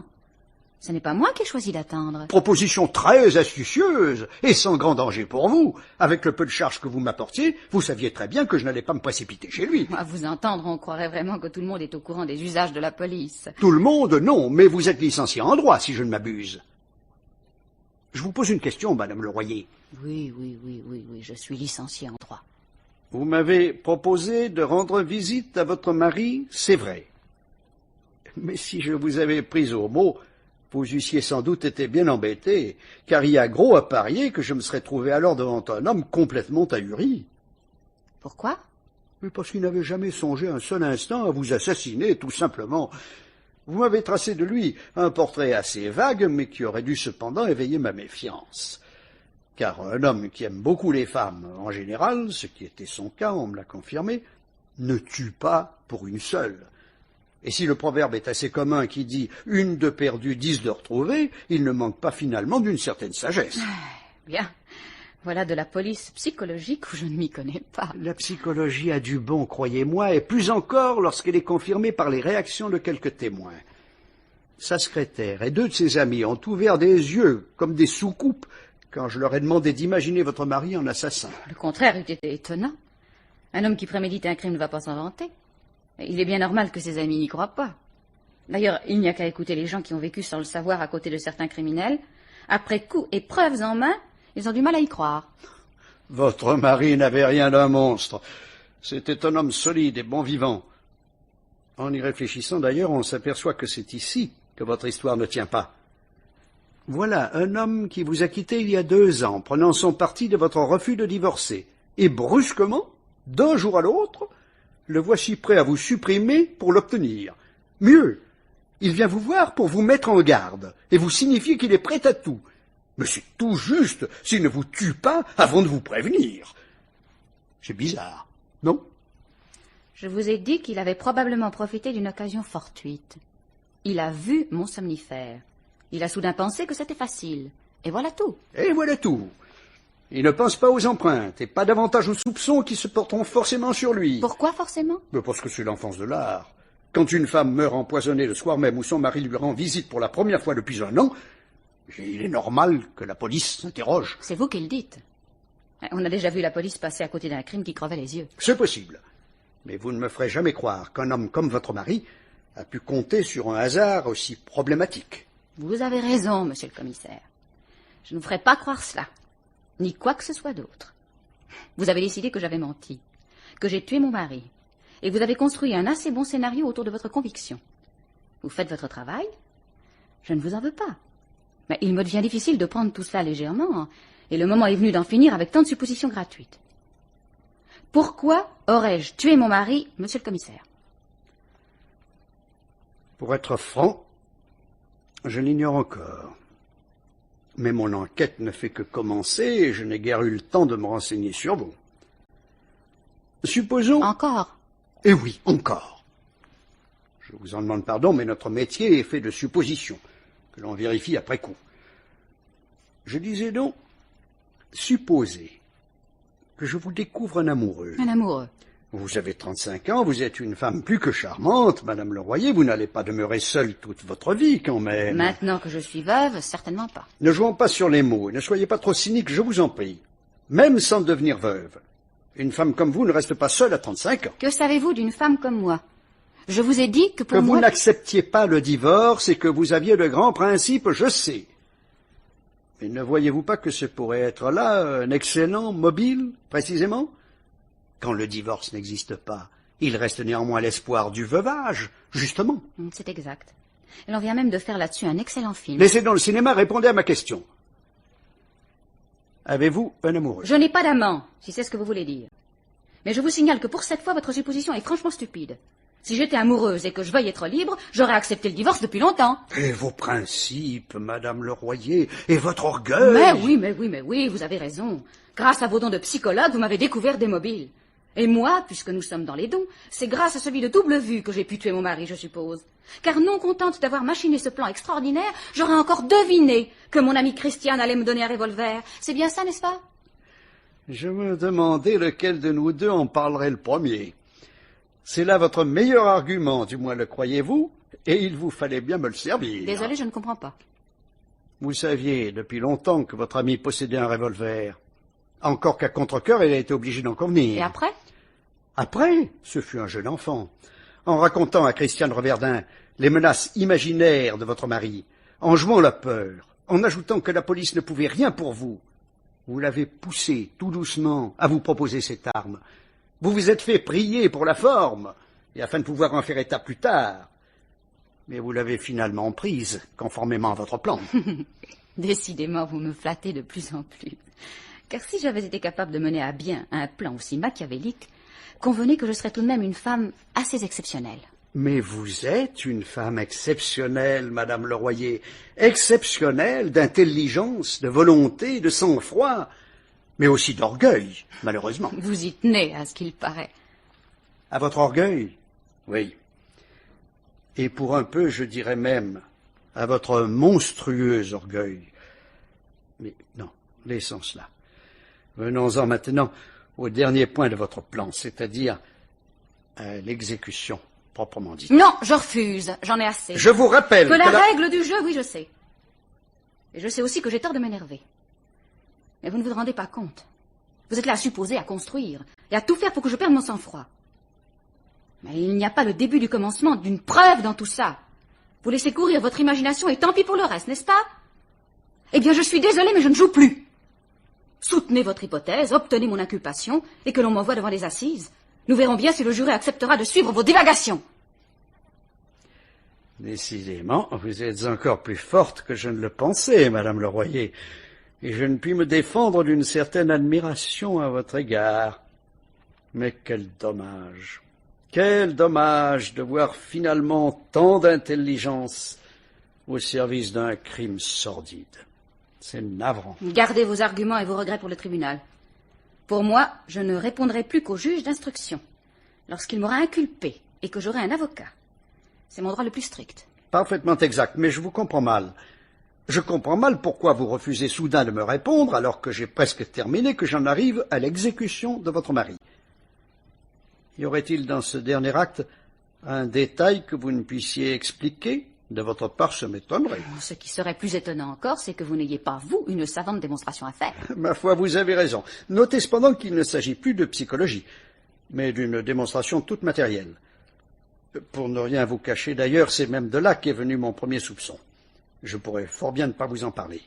Speaker 4: Ce n'est pas moi qui ai choisi d'attendre.
Speaker 5: Proposition très astucieuse, et sans grand danger pour vous. Avec le peu de charge que vous m'apportiez, vous saviez très bien que je n'allais pas me précipiter chez lui.
Speaker 4: À vous entendre, on croirait vraiment que tout le monde est au courant des usages de la police.
Speaker 5: Tout le monde, non, mais vous êtes licencié en droit, si je ne m'abuse. Je vous pose une question, Madame Le Royer.
Speaker 4: Oui, je suis licenciée en droit.
Speaker 5: Vous m'avez proposé de rendre visite à votre mari, c'est vrai. Mais si je vous avais pris au mot, vous eussiez sans doute été bien embêté, car il y a gros à parier que je me serais trouvé alors devant un homme complètement ahuri.
Speaker 4: Pourquoi?
Speaker 5: Mais parce qu'il n'avait jamais songé un seul instant à vous assassiner, tout simplement. Vous m'avez tracé de lui un portrait assez vague, mais qui aurait dû cependant éveiller ma méfiance. Car un homme qui aime beaucoup les femmes, en général, ce qui était son cas, on me l'a confirmé, ne tue pas pour une seule. Et si le proverbe est assez commun qui dit « une de perdue, 10 de retrouvée », il ne manque pas finalement d'une certaine sagesse.
Speaker 4: Bien, voilà de la police psychologique où je ne m'y connais pas.
Speaker 5: La psychologie a du bon, croyez-moi, et plus encore lorsqu'elle est confirmée par les réactions de quelques témoins. Sa secrétaire et 2 de ses amis ont ouvert des yeux comme des soucoupes quand je leur ai demandé d'imaginer votre mari en assassin.
Speaker 4: Le contraire eût été étonnant. Un homme qui prémédite un crime ne va pas s'inventer. Il est bien normal que ses amis n'y croient pas. D'ailleurs, il n'y a qu'à écouter les gens qui ont vécu sans le savoir à côté de certains criminels. Après coup et preuves en main, ils ont du mal à y croire.
Speaker 5: Votre mari n'avait rien d'un monstre. C'était un homme solide et bon vivant. En y réfléchissant d'ailleurs, on s'aperçoit que c'est ici que votre histoire ne tient pas. Voilà un homme qui vous a quitté il y a 2 ans, prenant son parti de votre refus de divorcer. Et brusquement, d'un jour à l'autre, le voici prêt à vous supprimer pour l'obtenir. Mieux, il vient vous voir pour vous mettre en garde et vous signifier qu'il est prêt à tout. Mais c'est tout juste s'il ne vous tue pas avant de vous prévenir. C'est bizarre, non?
Speaker 4: Je vous ai dit qu'il avait probablement profité d'une occasion fortuite. Il a vu mon somnifère. Il a soudain pensé que c'était facile. Et voilà tout.
Speaker 5: Et voilà tout. Il ne pense pas aux empreintes et pas davantage aux soupçons qui se porteront forcément sur lui.
Speaker 4: Pourquoi forcément?
Speaker 5: Parce que c'est l'enfance de l'art. Quand une femme meurt empoisonnée le soir même où son mari lui rend visite pour la première fois depuis 1 an, il est normal que la police s'interroge.
Speaker 4: C'est vous qui le dites. On a déjà vu la police passer à côté d'un crime qui crevait les yeux.
Speaker 5: C'est possible. Mais vous ne me ferez jamais croire qu'un homme comme votre mari a pu compter sur un hasard aussi problématique.
Speaker 4: Vous avez raison, monsieur le commissaire. Je ne vous ferai pas croire cela, ni quoi que ce soit d'autre. Vous avez décidé que j'avais menti, que j'ai tué mon mari, et vous avez construit un assez bon scénario autour de votre conviction. Vous faites votre travail, je ne vous en veux pas. Mais il me devient difficile de prendre tout cela légèrement, et le moment est venu d'en finir avec tant de suppositions gratuites. Pourquoi aurais-je tué mon mari, monsieur le commissaire?
Speaker 5: Pour être franc, je l'ignore encore. Mais mon enquête ne fait que commencer et je n'ai guère eu le temps de me renseigner sur vous. Supposons...
Speaker 4: Encore?
Speaker 5: Eh oui, encore. Je vous en demande pardon, mais notre métier est fait de suppositions, que l'on vérifie après coup. Je disais donc, supposez que je vous découvre un amoureux.
Speaker 4: Un amoureux.
Speaker 5: Vous avez 35 ans, vous êtes une femme plus que charmante, Madame Leroyer, vous n'allez pas demeurer seule toute votre vie, quand même.
Speaker 4: Maintenant que je suis veuve, certainement pas.
Speaker 5: Ne jouons pas sur les mots, et ne soyez pas trop cynique, je vous en prie. Même sans devenir veuve, une femme comme vous ne reste pas seule à 35 ans.
Speaker 4: Que savez-vous d'une femme comme moi? Je vous ai dit que pour
Speaker 5: Que
Speaker 4: moi...
Speaker 5: vous n'acceptiez pas le divorce et que vous aviez de grands principes, je sais. Mais ne voyez-vous pas que ce pourrait être là un excellent mobile, précisément? Quand le divorce n'existe pas, il reste néanmoins l'espoir du veuvage, justement.
Speaker 4: C'est exact. Et l'on vient même de faire là-dessus un excellent film.
Speaker 5: Laissez donc le cinéma, répondez à ma question. Avez-vous un amoureux?
Speaker 4: Je n'ai pas d'amant, si c'est ce que vous voulez dire. Mais je vous signale que pour cette fois, votre supposition est franchement stupide. Si j'étais amoureuse et que je veuille être libre, j'aurais accepté le divorce depuis longtemps.
Speaker 5: Et vos principes, Madame Leroyer, et votre orgueil.
Speaker 4: Mais oui, vous avez raison. Grâce à vos dons de psychologue, vous m'avez découvert des mobiles. Et moi, puisque nous sommes dans les dons, c'est grâce à celui de double vue que j'ai pu tuer mon mari, je suppose. Car non contente d'avoir machiné ce plan extraordinaire, j'aurais encore deviné que mon amie Christiane allait me donner un revolver. C'est bien ça, n'est-ce pas?
Speaker 5: Je me demandais lequel de nous deux en parlerait le premier. C'est là votre meilleur argument, du moins le croyez-vous, et il vous fallait bien me le servir.
Speaker 4: Désolé, je ne comprends pas.
Speaker 5: Vous saviez depuis longtemps que votre amie possédait un revolver. Encore qu'à contre-cœur, elle a été obligée d'en convenir.
Speaker 4: Et après?
Speaker 5: Après, ce fut un jeune enfant. En racontant à Christiane Reverdin les menaces imaginaires de votre mari, en jouant la peur, en ajoutant que la police ne pouvait rien pour vous, vous l'avez poussé tout doucement à vous proposer cette arme. Vous vous êtes fait prier pour la forme, et afin de pouvoir en faire état plus tard. Mais vous l'avez finalement prise, conformément à votre plan.
Speaker 4: Décidément, vous me flattez de plus en plus. Car si j'avais été capable de mener à bien un plan aussi machiavélique, convenez que je serais tout de même une femme assez exceptionnelle.
Speaker 5: Mais vous êtes une femme exceptionnelle, Madame Leroyer. Exceptionnelle d'intelligence, de volonté, de sang-froid, mais aussi d'orgueil, malheureusement.
Speaker 4: Vous y tenez, à ce qu'il paraît.
Speaker 5: À votre orgueil? Oui. Et pour un peu, je dirais même, à votre monstrueux orgueil. Mais non, laissons cela. Venons-en maintenant au dernier point de votre plan, c'est-à-dire à l'exécution proprement dite.
Speaker 4: Non, je refuse, j'en ai assez.
Speaker 5: Je vous rappelle
Speaker 4: que la règle du jeu, oui, je sais. Et je sais aussi que j'ai tort de m'énerver. Mais vous ne vous rendez pas compte. Vous êtes là à supposer, à construire, et à tout faire pour que je perde mon sang-froid. Mais il n'y a pas le début du commencement d'une preuve dans tout ça. Vous laissez courir votre imagination et tant pis pour le reste, n'est-ce pas? Eh bien, je suis désolée, mais je ne joue plus. Soutenez votre hypothèse, obtenez mon inculpation, et que l'on m'envoie devant les assises. Nous verrons bien si le juré acceptera de suivre vos divagations.
Speaker 5: Décidément, vous êtes encore plus forte que je ne le pensais, Madame Leroyer, et je ne puis me défendre d'une certaine admiration à votre égard. Mais quel dommage! Quel dommage de voir finalement tant d'intelligence au service d'un crime sordide. C'est navrant.
Speaker 4: Gardez vos arguments et vos regrets pour le tribunal. Pour moi, je ne répondrai plus qu'au juge d'instruction, lorsqu'il m'aura inculpé et que j'aurai un avocat. C'est mon droit le plus strict.
Speaker 5: Parfaitement exact, mais je vous comprends mal. Je comprends mal pourquoi vous refusez soudain de me répondre alors que j'ai presque terminé, que j'en arrive à l'exécution de votre mari. Y aurait-il dans ce dernier acte un détail que vous ne puissiez expliquer? De votre part, ça m'étonnerait.
Speaker 4: Ce qui serait plus étonnant encore, c'est que vous n'ayez pas, vous, une savante démonstration à faire.
Speaker 5: Ma foi, vous avez raison. Notez cependant qu'il ne s'agit plus de psychologie, mais d'une démonstration toute matérielle. Pour ne rien vous cacher d'ailleurs, c'est même de là qu'est venu mon premier soupçon. Je pourrais fort bien ne pas vous en parler.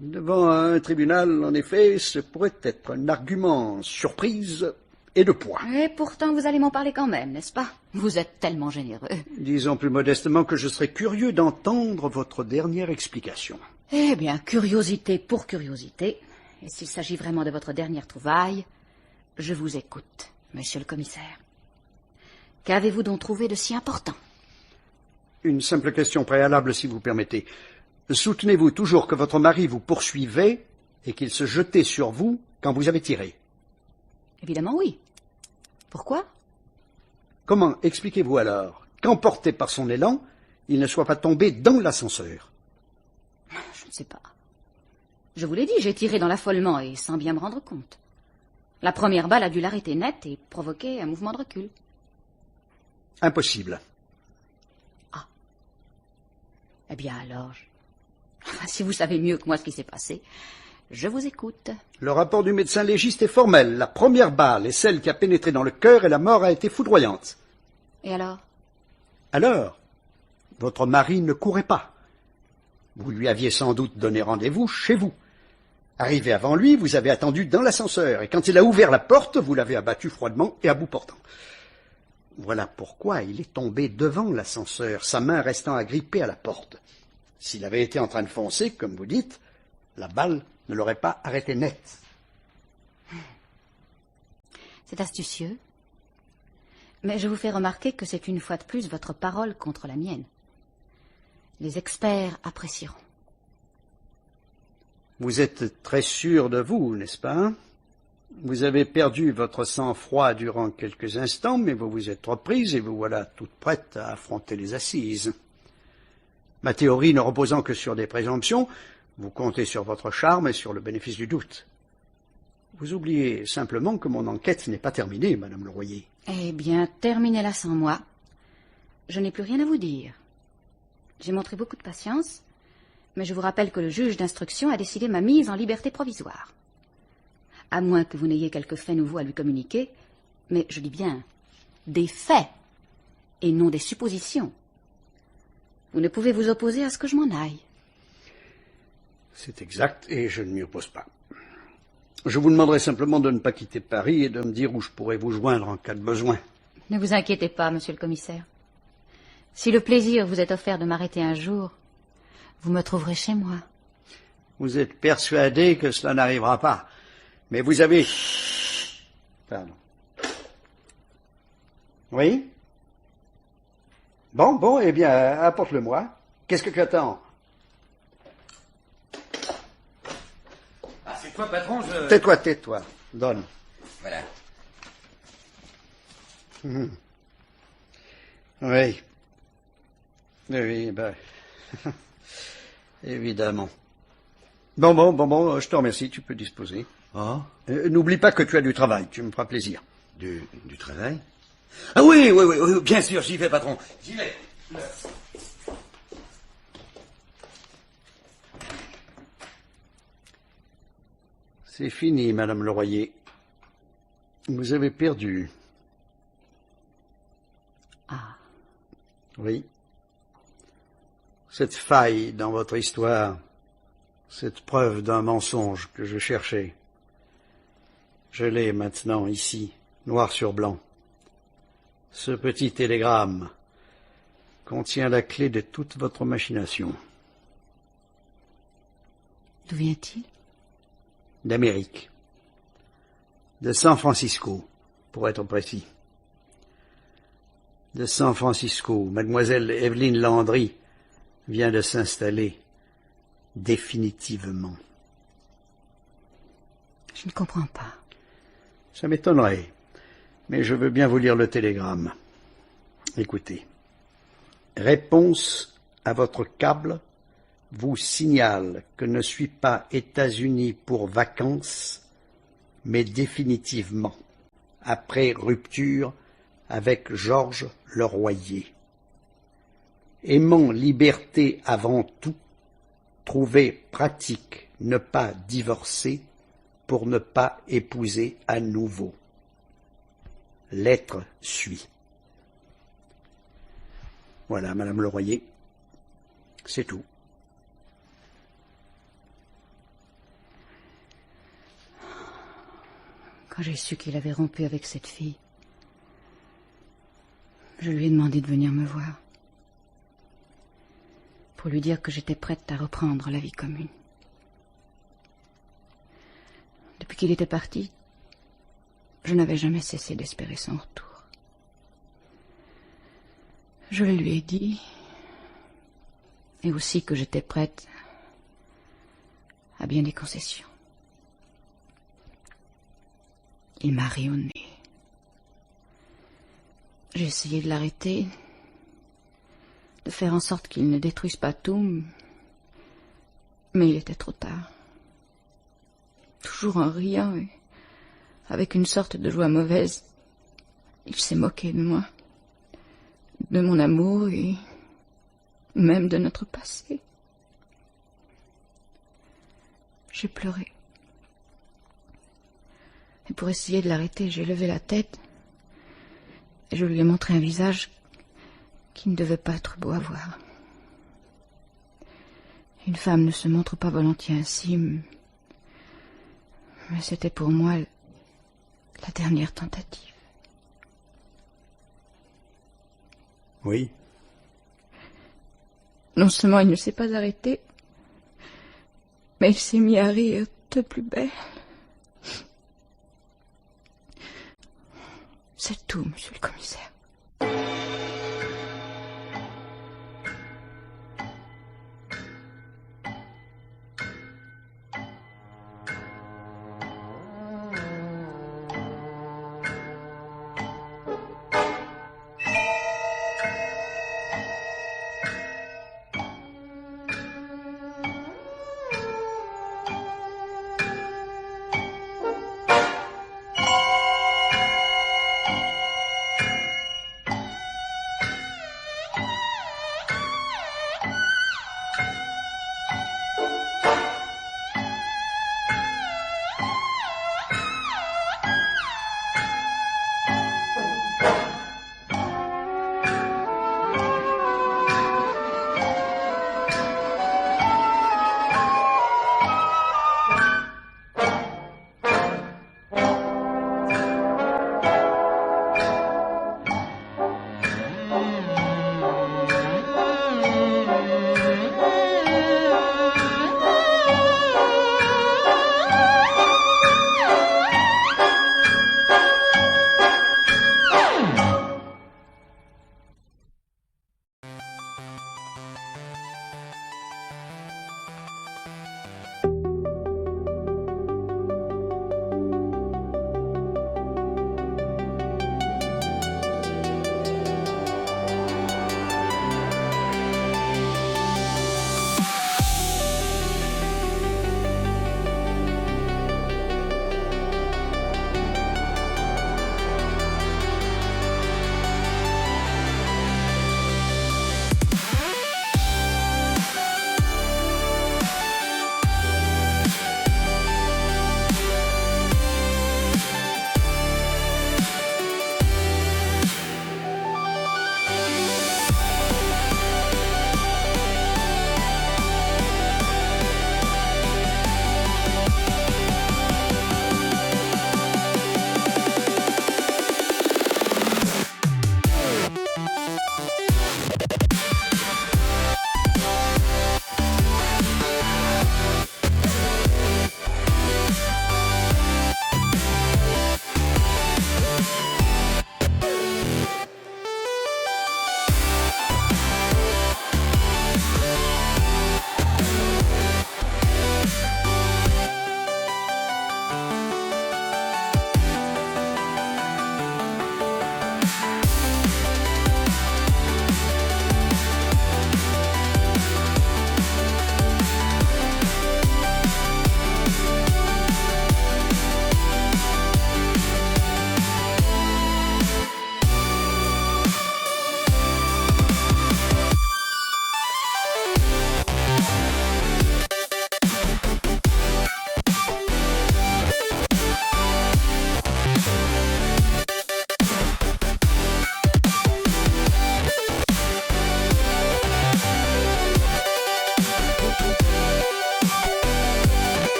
Speaker 5: Devant un tribunal, en effet, ce pourrait être un argument surprise et de poids.
Speaker 4: Et pourtant, vous allez m'en parler quand même, n'est-ce pas? Vous êtes tellement généreux.
Speaker 5: Disons plus modestement que je serais curieux d'entendre votre dernière explication.
Speaker 4: Eh bien, curiosité pour curiosité. Et s'il s'agit vraiment de votre dernière trouvaille, je vous écoute, monsieur le commissaire. Qu'avez-vous donc trouvé de si important?
Speaker 5: Une simple question préalable, si vous permettez. Soutenez-vous toujours que votre mari vous poursuivait et qu'il se jetait sur vous quand vous avez tiré?
Speaker 4: Évidemment, oui. Pourquoi?
Speaker 5: Comment expliquez-vous alors qu'emporté par son élan, il ne soit pas tombé dans l'ascenseur?
Speaker 4: Je ne sais pas. Je vous l'ai dit, j'ai tiré dans l'affolement et sans bien me rendre compte. La première balle a dû l'arrêter net et provoquer un mouvement de recul.
Speaker 5: Impossible.
Speaker 4: Eh bien alors, enfin, si vous savez mieux que moi ce qui s'est passé, je vous écoute.
Speaker 5: Le rapport du médecin légiste est formel. La première balle est celle qui a pénétré dans le cœur et la mort a été foudroyante.
Speaker 4: Et alors?
Speaker 5: Alors, votre mari ne courait pas. Vous lui aviez sans doute donné rendez-vous chez vous. Arrivé avant lui, vous avez attendu dans l'ascenseur, et quand il a ouvert la porte, vous l'avez abattu froidement et à bout portant. Voilà pourquoi il est tombé devant l'ascenseur, sa main restant agrippée à la porte. S'il avait été en train de foncer, comme vous dites, la balle ne l'aurait pas arrêté net.
Speaker 4: C'est astucieux. Mais je vous fais remarquer que c'est une fois de plus votre parole contre la mienne. Les experts apprécieront.
Speaker 5: Vous êtes très sûr de vous, n'est-ce pas? Vous avez perdu votre sang-froid durant quelques instants, mais vous vous êtes reprise et vous voilà toute prête à affronter les assises. Ma théorie ne reposant que sur des présomptions, vous comptez sur votre charme et sur le bénéfice du doute. Vous oubliez simplement que mon enquête n'est pas terminée, Madame Leroyer.
Speaker 4: Eh bien, terminez-la sans moi. Je n'ai plus rien à vous dire. J'ai montré beaucoup de patience, mais je vous rappelle que le juge d'instruction a décidé ma mise en liberté provisoire. À moins que vous n'ayez quelques faits nouveaux à lui communiquer, mais je dis bien des faits, et non des suppositions. Vous ne pouvez vous opposer à ce que je m'en aille.
Speaker 5: C'est exact, et je ne m'y oppose pas. Je vous demanderai simplement de ne pas quitter Paris et de me dire où je pourrais vous joindre en cas de besoin.
Speaker 4: Ne vous inquiétez pas, monsieur le commissaire. Si le plaisir vous est offert de m'arrêter un jour, vous me trouverez chez moi.
Speaker 5: Vous êtes persuadé que cela n'arrivera pas. Mais vous avez... Pardon. Oui? Bon, eh bien, apporte-le-moi. Qu'est-ce que tu attends?
Speaker 3: Ah, c'est toi, patron, je...
Speaker 5: Tais-toi. Donne.
Speaker 3: Voilà.
Speaker 5: Oui. Oui, ben... évidemment. Bon, je te remercie, tu peux disposer.
Speaker 3: Oh?
Speaker 5: N'oublie pas que tu as du travail, tu me feras plaisir.
Speaker 3: Du travail? Ah oui, bien sûr, j'y vais, patron. J'y vais.
Speaker 5: C'est fini, Madame Leroyer. Vous avez perdu.
Speaker 4: Ah.
Speaker 5: Oui. Cette faille dans votre histoire, cette preuve d'un mensonge que je cherchais, je l'ai maintenant ici, noir sur blanc. Ce petit télégramme contient la clé de toute votre machination.
Speaker 4: D'où vient-il?
Speaker 5: D'Amérique. De San Francisco, pour être précis. De San Francisco, mademoiselle Evelyne Landry vient de s'installer définitivement.
Speaker 4: Je ne comprends pas.
Speaker 5: Ça m'étonnerait, mais je veux bien vous lire le télégramme. Écoutez. Réponse à votre câble vous signale que ne suis pas États-Unis pour vacances, mais définitivement, après rupture avec Georges Leroyer. aimant liberté avant tout, trouver pratique ne pas divorcer pour ne pas épouser à nouveau. Lettre suit. Voilà, Madame Leroyer, c'est tout.
Speaker 4: Quand j'ai su qu'il avait rompu avec cette fille, je lui ai demandé de venir me voir, pour lui dire que j'étais prête à reprendre la vie commune. Depuis qu'il était parti, je n'avais jamais cessé d'espérer son retour. Je le lui ai dit, et aussi que j'étais prête à bien des concessions. Il m'a ri au nez. J'ai essayé de l'arrêter, de faire en sorte qu'il ne détruise pas tout, mais il était trop tard. Toujours en riant et avec une sorte de joie mauvaise, il s'est moqué de moi, de mon amour et même de notre passé. J'ai pleuré. Et pour essayer de l'arrêter, j'ai levé la tête et je lui ai montré un visage qui ne devait pas être beau à voir. Une femme ne se montre pas volontiers ainsi, mais c'était pour moi la dernière tentative.
Speaker 5: Oui.
Speaker 4: Non seulement il ne s'est pas arrêté, mais il s'est mis à rire de plus belle. C'est tout, monsieur le commissaire.